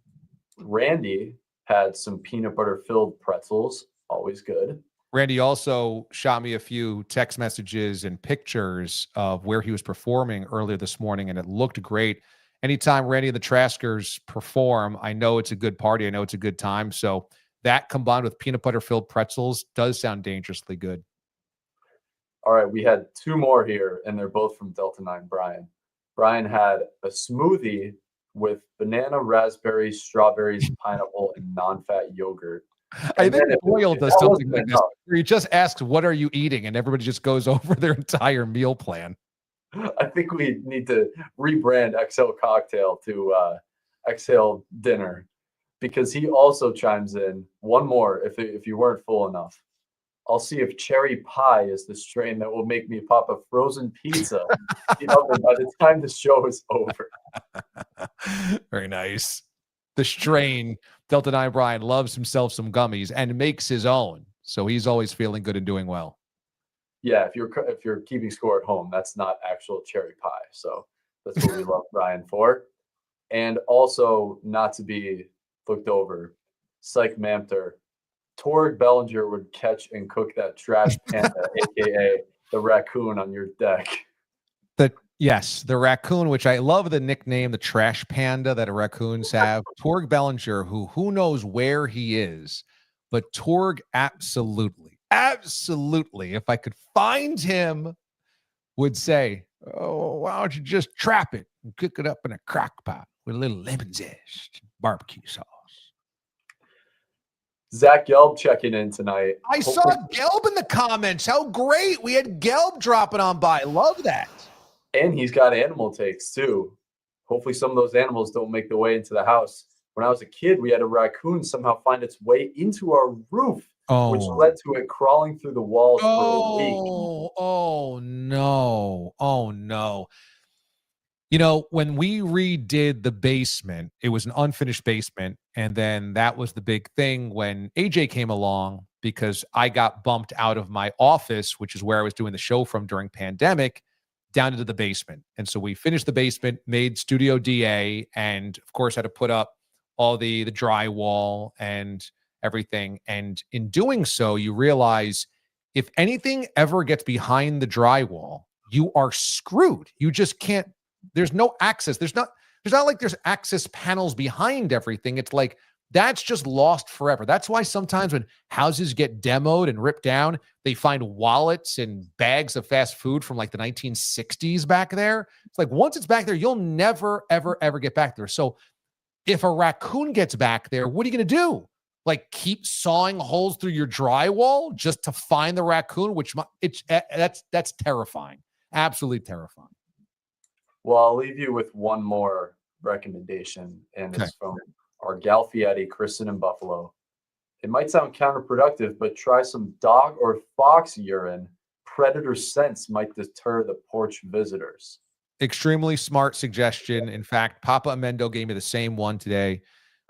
Randy had some peanut butter-filled pretzels. Always good. Randy also shot me a few text messages and pictures of where he was performing earlier this morning, and it looked great. Anytime Randy and the Traskers perform, I know it's a good party. I know it's a good time. So that combined with peanut butter-filled pretzels does sound dangerously good. All right, we had two more here, and they're both from Delta 9 Brian. Brian had a smoothie with banana, raspberries, strawberries, pineapple, and non-fat yogurt. I think Boyle does something like this, where he just asks, what are you eating? And everybody just goes over their entire meal plan. I think we need to rebrand XL Cocktail to XL Dinner, because he also chimes in. One more, if you weren't full enough. I'll see if cherry pie is the strain that will make me pop a frozen pizza in the oven by the time the show is over. Very nice. The strain, Delta 9 Brian loves himself some gummies and makes his own. So he's always feeling good and doing well. Yeah, if you're keeping score at home, that's not actual cherry pie. So that's what we love Brian for. And also, not to be looked over, Psych Mamter, Torg Bellinger would catch and cook that trash panda, aka the raccoon, on your deck. Yes, the raccoon, which I love the nickname, the trash panda that raccoons have. Torg Bellinger, who knows where he is, but Torg absolutely, if I could find him, would say, oh, why don't you just trap it and cook it up in a crock pot with a little lemon zest, barbecue sauce. Zach Gelb checking in tonight. I saw Gelb in the comments. How great. We had Gelb dropping on by. Love that. And he's got animal takes too. Hopefully some of those animals don't make their way into the house. When I was a kid, we had a raccoon somehow find its way into our roof, which led to it crawling through the walls for a week. Oh, no. Oh, no. You know, when we redid the basement, it was an unfinished basement. And then that was the big thing when AJ came along, because I got bumped out of my office, which is where I was doing the show from during pandemic, down into the basement. And so we finished the basement, made Studio DA, and of course had to put up all the drywall and everything. And in doing so, you realize if anything ever gets behind the drywall, you are screwed. You just can't. There's no access. There's not like there's access panels behind everything. It's like that's just lost forever. That's why sometimes when houses get demoed and ripped down, they find wallets and bags of fast food from like the 1960s back there. It's like once it's back there, you'll never, ever, ever get back there. So if a raccoon gets back there, what are you going to do? Like keep sawing holes through your drywall just to find the raccoon, that's terrifying. Absolutely terrifying. Well, I'll leave you with one more recommendation, and it's from our gal Fiatti, Kristen in Buffalo. It might sound counterproductive, but try some dog or fox urine. Predator scents might deter the porch visitors. Extremely smart suggestion. In fact, Papa Amendo gave me the the same one today.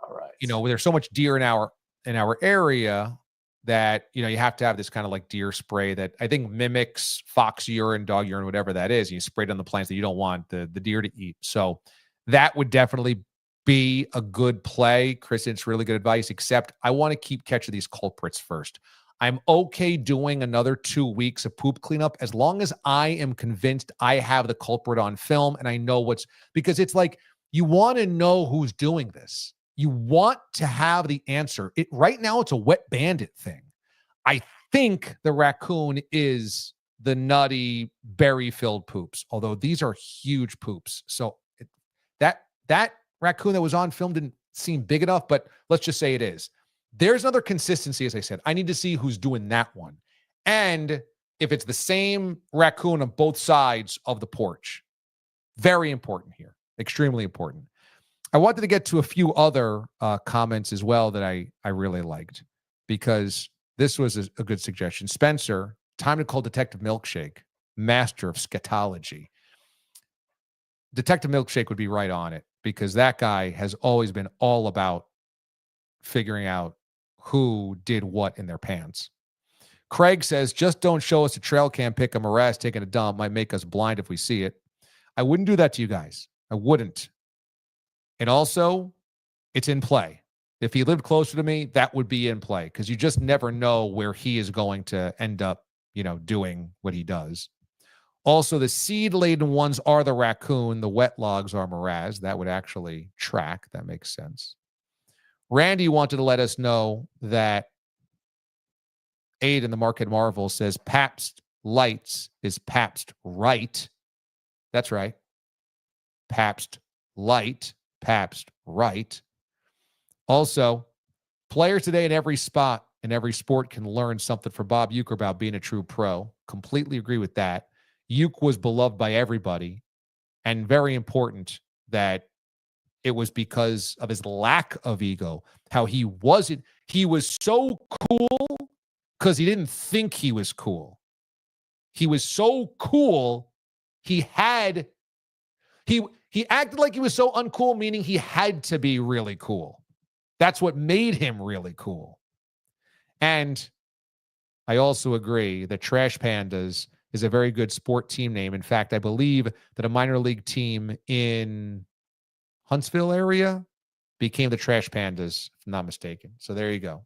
All right. You know, there's so much deer in our area. that, you have to have this kind of like deer spray that I think mimics fox urine, dog urine, whatever that is. And you spray it on the plants that you don't want the deer to eat. So that would definitely be a good play. Chris, it's really good advice, except I want to keep catching these culprits first. I'm okay doing another 2 weeks of poop cleanup as long as I am convinced I have the culprit on film and I know because it's like you want to know who's doing this. You want to have the answer. Right now, it's a wet bandit thing. I think the raccoon is the nutty berry-filled poops, although these are huge poops. So that raccoon that was on film didn't seem big enough, but let's just say it is. There's another consistency, as I said. I need to see who's doing that one. And if it's the same raccoon on both sides of the porch. Very important here. Extremely important. I wanted to get to a few other comments as well that I really liked, because this was a good suggestion. Spencer, time to call Detective Milkshake, master of scatology. Detective Milkshake would be right on it, because that guy has always been all about figuring out who did what in their pants. Craig says, just don't show us a trail cam pic of Mraz taking a dump. Might make us blind if we see it. I wouldn't do that to you guys. I wouldn't. And also, it's in play. If he lived closer to me, that would be in play, because you just never know where he is going to end up, doing what he does. Also, the seed-laden ones are the raccoon. The wet logs are Mraz. That would actually track. That makes sense. Randy wanted to let us know that Aid in the Market Marvel says Pabst Lights is Pabst Right. That's right. Pabst Light, Pabst Right. Also, players today in every spot, in every sport, can learn something from Bob Uecker about being a true pro. Completely agree with that. Uecker was beloved by everybody, and very important that it was because of his lack of ego, how he was so cool because he didn't think he was cool. He was so cool, he acted like he was so uncool, meaning he had to be really cool. That's what made him really cool. And I also agree that Trash Pandas is a very good sport team name. In fact, I believe that a minor league team in Huntsville area became the Trash Pandas, if I'm not mistaken. So there you go.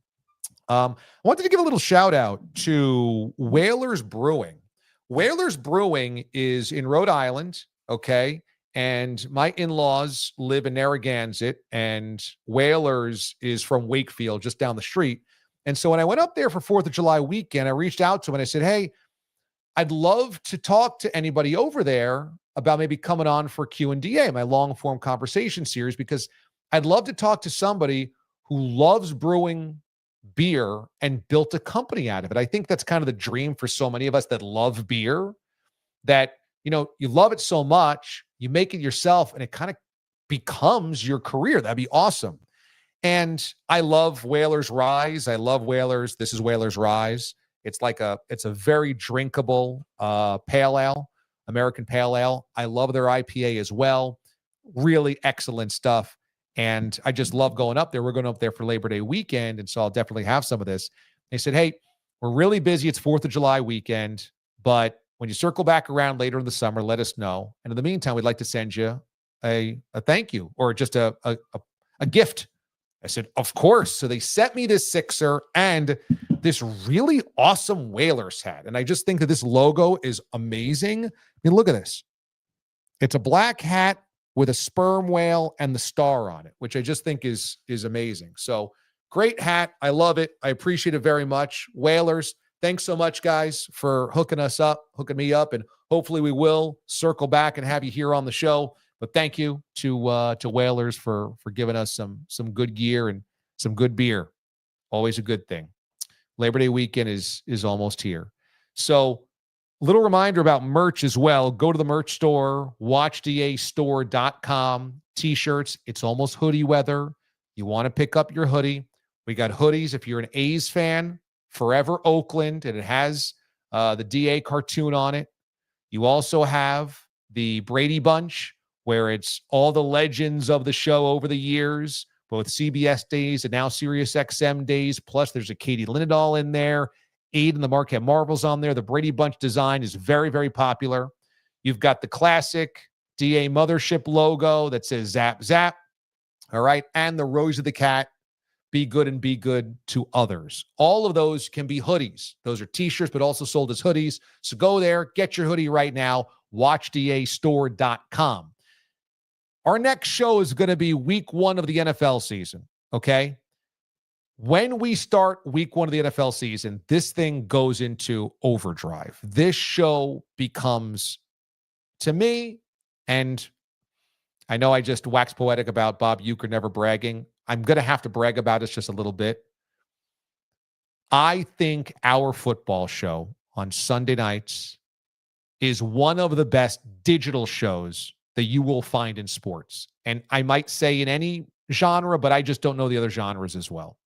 I wanted to give a little shout out to Whalers Brewing. Whalers Brewing is in Rhode Island, okay? And my in-laws live in Narragansett, and Whalers is from Wakefield, just down the street. And so when I went up there for 4th of July weekend, I reached out to him and I said, hey, I'd love to talk to anybody over there about maybe coming on for Q&DA, my long-form conversation series, because I'd love to talk to somebody who loves brewing beer and built a company out of it. I think that's kind of the dream for so many of us that love beer, that, you love it so much, you make it yourself, and it kind of becomes your career. That'd be awesome. And I love Whalers Rise. I love Whalers. This is Whalers Rise. It's a very drinkable pale ale, American pale ale. I love their IPA as well. Really excellent stuff. And I just love going up there. We're going up there for Labor Day weekend, and so I'll definitely have some of this. They said, hey, we're really busy. It's 4th of July weekend, but when you circle back around later in the summer, let us know. And in the meantime, we'd like to send you a thank you, or just a gift. I said, of course. So they sent me this Sixer and this really awesome Whalers hat. And I just think that this logo is amazing. I mean, look at this. It's a black hat with a sperm whale and the star on it, which I just think is amazing. So great hat. I love it. I appreciate it very much. Whalers, thanks so much, guys, for hooking me up. And hopefully we will circle back and have you here on the show. But thank you to Whalers for giving us some good gear and some good beer. Always a good thing. Labor Day weekend is almost here. So little reminder about merch as well. Go to the merch store, watchdastore.com. T-shirts. It's almost hoodie weather. You want to pick up your hoodie. We got hoodies. If you're an A's fan, Forever Oakland, and it has the DA cartoon on it. You also have the Brady Bunch, where it's all the legends of the show over the years both CBS days and now SiriusXM days. Plus, there's a Katie Linendahl in there. Aiden the Marquette Marbles on there. The Brady Bunch design is very, very popular. You've got the classic DA Mothership logo that says Zap Zap. All right. And the Rose of the Cat, be good and be good to others. All of those can be hoodies. Those are t-shirts, but also sold as hoodies. So go there, get your hoodie right now. WatchDAstore.com. Our next show is going to be week 1 of the NFL season. Okay. When we start week 1 of the NFL season, this thing goes into overdrive. This show becomes, to me, and I know I just waxed poetic about Bob Uecker never bragging. I'm going to have to brag about it just a little bit. I think our football show on Sunday nights is one of the best digital shows that you will find in sports. And I might say in any genre, but I just don't know the other genres as well.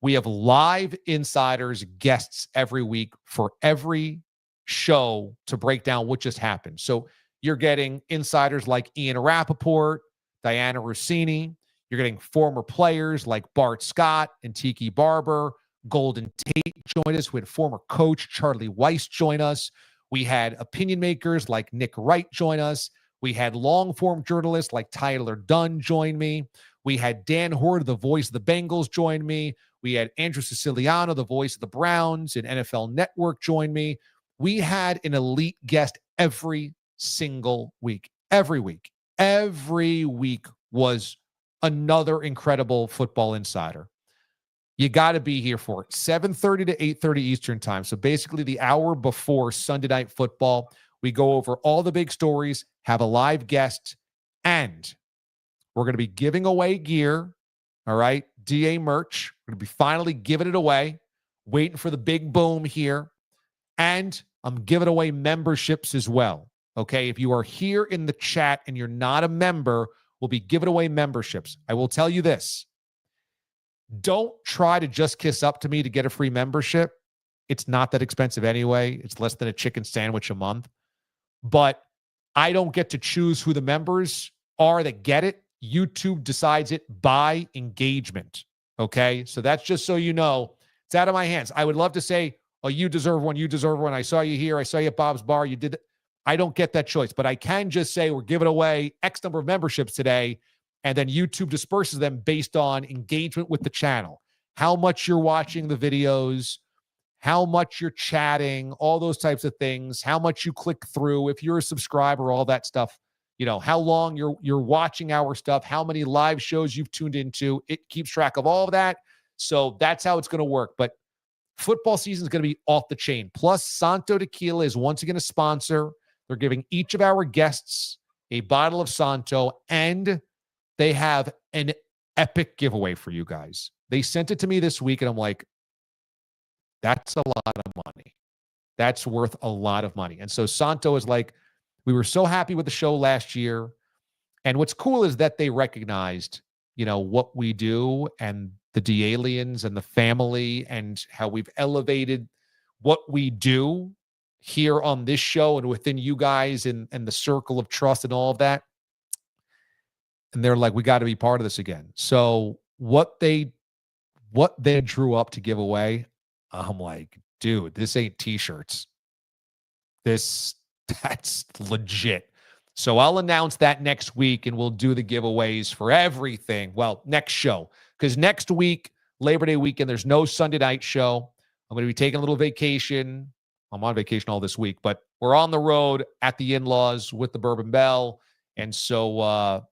We have live insiders, guests every week for every show to break down what just happened. So you're getting insiders like Ian Rappaport, Diana Rossini. You're getting former players like Bart Scott and Tiki Barber. Golden Tate joined us. We had former coach Charlie Weiss join us. We had opinion makers like Nick Wright join us. We had long-form journalists like Tyler Dunn join me. We had Dan Horde, the voice of the Bengals, join me. We had Andrew Siciliano, the voice of the Browns and NFL Network, join me. We had an elite guest every single week. Every week. Every week was another incredible football insider. You got to be here for it. 7:30 to 8:30 Eastern time. So basically the hour before Sunday Night Football, we go over all the big stories, have a live guest, and we're going to be giving away gear. All right. DA merch. We're going to be finally giving it away. Waiting for the big boom here. And I'm giving away memberships as well. Okay. If you are here in the chat and you're not a member, we'll be giving away memberships. I will tell you this. Don't try to just kiss up to me to get a free membership. It's not that expensive anyway. It's less than a chicken sandwich a month. But I don't get to choose who the members are that get it. YouTube decides it by engagement. Okay? So that's just so you know. It's out of my hands. I would love to say, oh, you deserve one. You deserve one. I saw you here. I saw you at Bob's Bar. You did it. I don't get that choice. But I can just say we're giving away X number of memberships today. And then YouTube disperses them based on engagement with the channel. How much you're watching the videos, how much you're chatting, all those types of things, how much you click through, if you're a subscriber, all that stuff, you know, how long you're watching our stuff, how many live shows you've tuned into. It keeps track of all of that. So that's how it's going to work. But football season is going to be off the chain. Plus, Santo Tequila is once again a sponsor. They're giving each of our guests a bottle of Santo, and they have an epic giveaway for you guys. They sent it to me this week, and I'm like, that's a lot of money. That's worth a lot of money. And so Santo is like, we were so happy with the show last year. And what's cool is that they recognized, you know, what we do and the DA-liens and the family and how we've elevated what we do here on this show and within you guys and the circle of trust and all of that. And they're like, we got to be part of this again. So what they drew up to give away, I'm like, dude, this ain't t-shirts. That's legit. So I'll announce that next week and we'll do the giveaways for everything. Well, next show, because next week, Labor Day weekend, there's no Sunday night show. I'm going to be taking a little vacation. I'm on vacation all this week, but we're on the road at the in-laws with the Bourbon Bell. And so a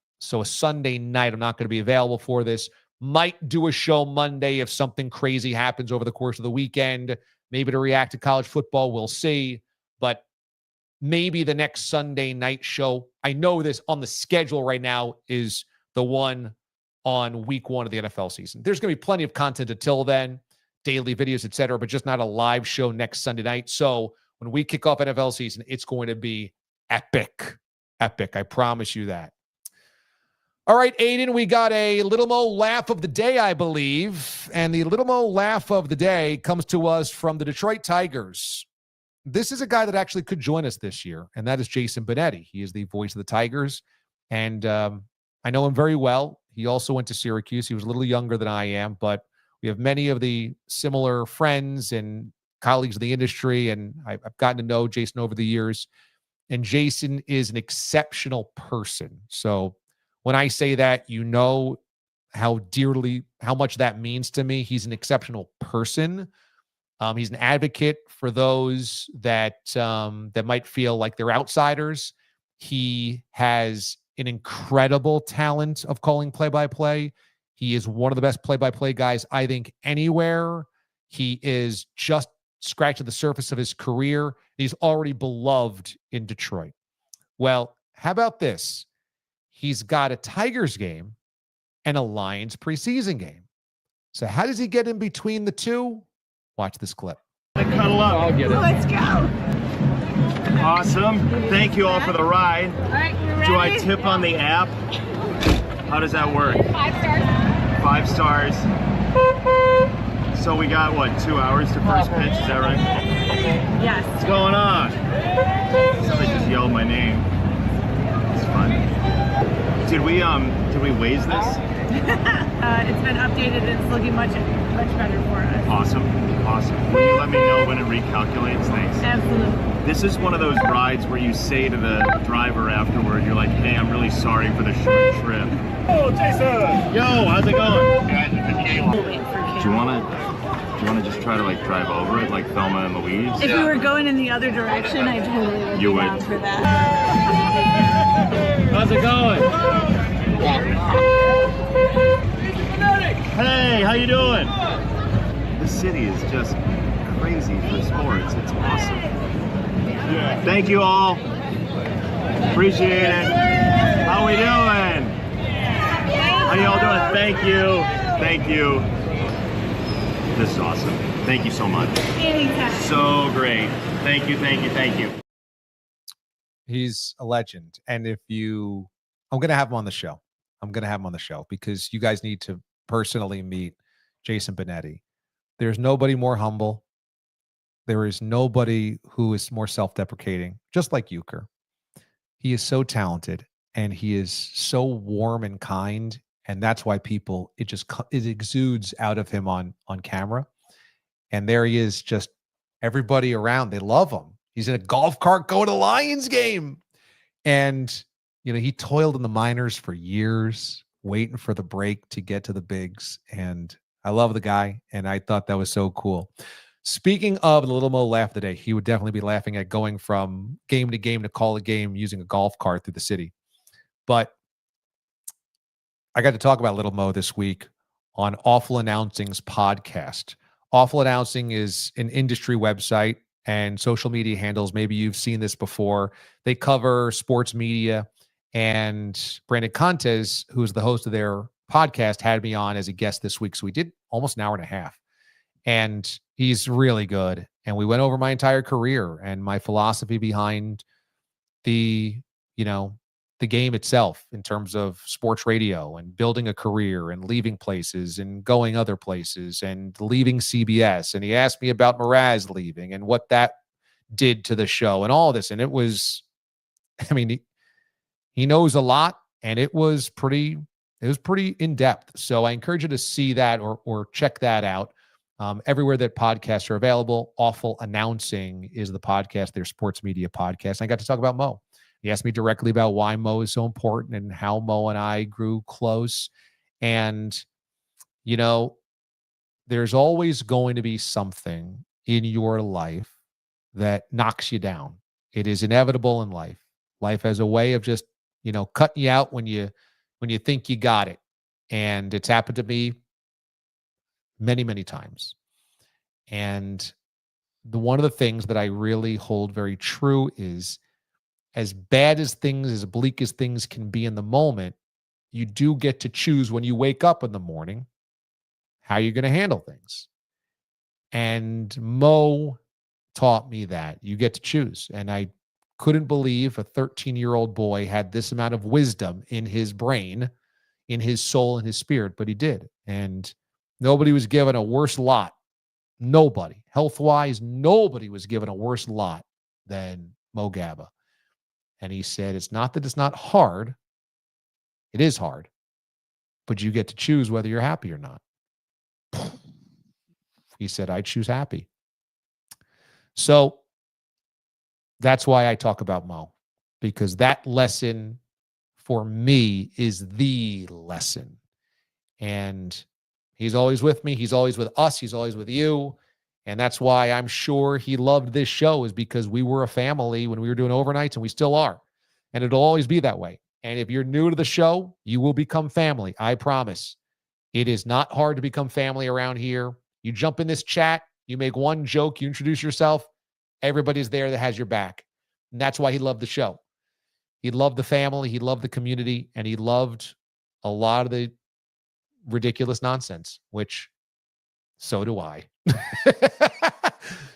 Sunday night, I'm not going to be available for this. Might do a show Monday if something crazy happens over the course of the weekend. Maybe to react to college football, we'll see. But maybe the next Sunday night show, I know this on the schedule right now, is the one on week 1 of the NFL season. There's going to be plenty of content until then, daily videos, etc., but just not a live show next Sunday night. So when we kick off NFL season, it's going to be epic. Epic. I promise you that. All right, Aiden, we got a Little Mo laugh of the day, I believe. And the Little Mo laugh of the day comes to us from the Detroit Tigers. This is a guy that actually could join us this year, and that is Jason Benetti. He is the voice of the Tigers, and I know him very well. He also went to Syracuse. He was a little younger than I am, but we have many of the similar friends and colleagues in the industry, and I've gotten to know Jason over the years. And Jason is an exceptional person. So when I say that, you know how much that means to me. He's an exceptional person. He's an advocate for those that might feel like they're outsiders. He has an incredible talent of calling play-by-play. He is one of the best play-by-play guys, I think, anywhere. He is just scratching the surface of his career. He's already beloved in Detroit. Well, how about this? He's got a Tigers game and a Lions preseason game. So how does he get in between the two? Watch this clip. Cuddle up. I'll get it. Let's go. Awesome. Thank you all for the ride. All right, you ready? Do I tip on the app? How does that work? 5 stars. 5 stars. So we got, what, 2 hours to first pitch? Is that right? Yes. What's going on? Somebody just yelled my name. It's fun. Did we waze this? It's been updated and it's looking much better for us. Awesome. Will you let me know when it recalculates? Thanks. Absolutely. This is one of those rides where you say to the driver afterward, you're like, hey, I'm really sorry for the short trip. Oh, Jason! Yo, how's it going? Do you wanna just try to like drive over it like Thelma and Louise? If we were going in the other direction, I totally would You be would. down for that. How's it going? Hey, how you doing? This city is just crazy for sports. It's awesome. Yeah. Thank you all. Appreciate it. How we doing? How y'all doing? Thank you. This is awesome. Thank you so much. Anytime. So great. Thank you. He's a legend. And I'm going to have him on the show. Because you guys need to personally meet Jason Benetti. There's nobody more humble. There is nobody who is more self-deprecating, just like Uecker. He is so talented and he is so warm and kind. And that's why it exudes out of him on camera. And there he is, just everybody around. They love him. He's in a golf cart going to the Lions game. And, he toiled in the minors for years, waiting for the break to get to the bigs. And I love the guy. And I thought that was so cool. Speaking of the Little Mo laugh today, he would definitely be laughing at going from game to game to call a game using a golf cart through the city. But I got to talk about Little Mo this week on Awful Announcing's podcast. Awful Announcing is an industry website and social media handles. Maybe you've seen this before. They cover sports media, and Brandon Contes, who is the host of their podcast, had me on as a guest this week. So we did almost an hour and a half, and he's really good. And we went over my entire career and my philosophy behind the game itself in terms of sports radio and building a career and leaving places and going other places and leaving CBS. And he asked me about Mraz leaving and what that did to the show and all this. And it was, he knows a lot, and it was pretty in depth. So I encourage you to see that or check that out. Everywhere that podcasts are available. Awful Announcing is the podcast, their sports media podcast. And I got to talk about Mo. He asked me directly about why Mo is so important and how Mo and I grew close. And, there's always going to be something in your life that knocks you down. It is inevitable in life. Life has a way of just, cutting you out when you think you got it. And it's happened to me many, many times. And one of the things that I really hold very true is, as bad as things, as bleak as things can be in the moment, you do get to choose when you wake up in the morning how you're going to handle things. And Mo taught me that you get to choose. And I couldn't believe a 13-year-old boy had this amount of wisdom in his brain, in his soul, in his spirit, but he did. And nobody was given a worse lot. Nobody. Health-wise, nobody was given a worse lot than Mo Gaba. And he said, it's not that it's not hard. It is hard. but you get to choose whether you're happy or not. He said, I choose happy. So that's why I talk about Mo, because that lesson for me is the lesson. And he's always with me. He's always with us. He's always with you. And that's why I'm sure he loved this show, is because we were a family when we were doing overnights, and we still are. And it'll always be that way. And if you're new to the show, you will become family. I promise. It is not hard to become family around here. You jump in this chat, you make one joke, you introduce yourself, everybody's there that has your back. And that's why he loved the show. He loved the family, he loved the community, and he loved a lot of the ridiculous nonsense, which so do I.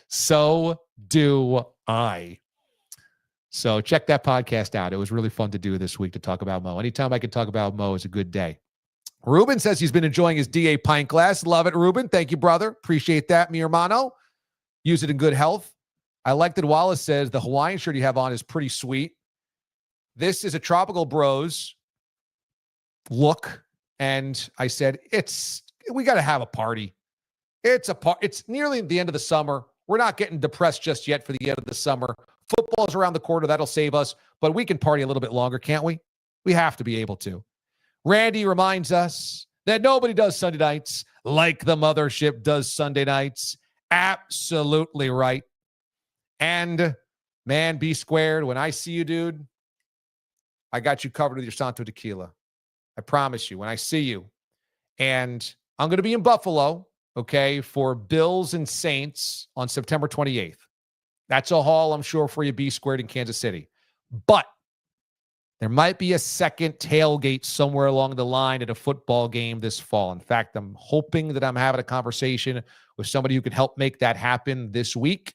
So do I. So check that podcast out. It was really fun to do this week to talk about Mo. Anytime I can talk about Mo is a good day. Ruben says he's been enjoying his DA pint glass. Love it, Ruben. Thank you, brother. Appreciate that, mi hermano. Use it in good health. I like that Wallace says the Hawaiian shirt you have on is pretty sweet. This is a Tropical Bros look. And I said, we got to have a party. It's nearly the end of the summer. We're not getting depressed just yet for the end of the summer. Football's around the corner. That'll save us. But we can party a little bit longer, can't we? We have to be able to. Randy reminds us that nobody does Sunday nights like the mothership does Sunday nights. Absolutely right. And, man, B squared, when I see you, dude, I got you covered with your Santo Tequila. I promise you, when I see you. And I'm going to be in Buffalo, okay, for Bills and Saints on September 28th. That's a haul, I'm sure, for you, B squared in Kansas City. But there might be a second tailgate somewhere along the line at a football game this fall. In fact, I'm hoping that I'm having a conversation with somebody who can help make that happen this week.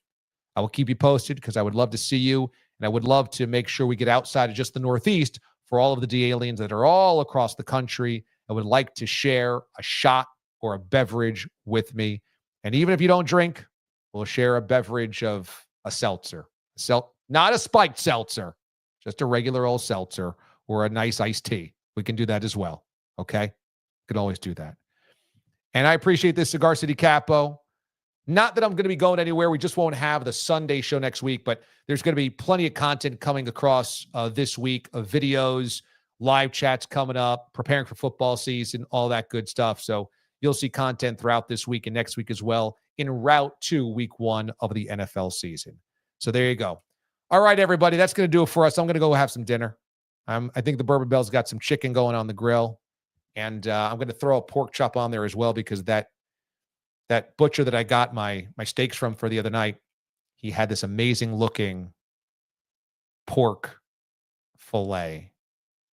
I will keep you posted because I would love to see you, and I would love to make sure we get outside of just the Northeast for all of the DA-liens that are all across the country. I would like to share a shot or a beverage with me. And even if you don't drink, we'll share a beverage of a seltzer. Not a spiked seltzer, just a regular old seltzer or a nice iced tea. We can do that as well. Okay? Could always do that. And I appreciate this, Cigar City Capo. Not that I'm going to be going anywhere. We just won't have the Sunday show next week, but there's going to be plenty of content coming across this week of videos, live chats coming up, preparing for football season, all that good stuff. So you'll see content throughout this week and next week as well, en route to week 1 of the NFL season. So there you go. All right, everybody, that's going to do it for us. I'm going to go have some dinner. I think the Bourbon Bell's got some chicken going on the grill, and I'm going to throw a pork chop on there as well, because that butcher that I got my steaks from for the other night, he had this amazing looking pork fillet.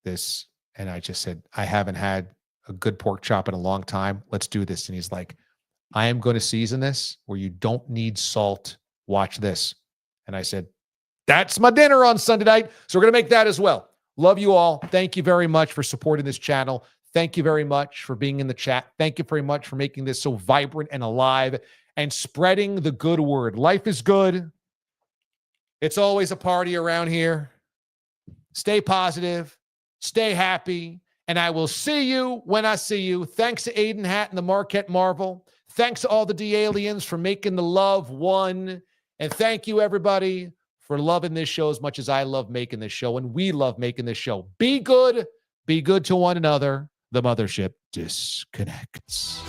And I just said, I haven't had a good pork chop in a long time. Let's do this. And he's like, I am going to season this where you don't need salt. Watch this. And I said, that's my dinner on Sunday night. So we're going to make that as well. Love you all. Thank you very much for supporting this channel. Thank you very much for being in the chat. Thank you very much for making this so vibrant and alive and spreading the good word. Life is good. It's always a party around here. Stay positive. Stay happy. And I will see you when I see you. Thanks to Aiden Hatt and the Marquette Marvel. Thanks to all the DA-liens for making the love one. And thank you, everybody, for loving this show as much as I love making this show. And we love making this show. Be good. Be good to one another. The mothership disconnects.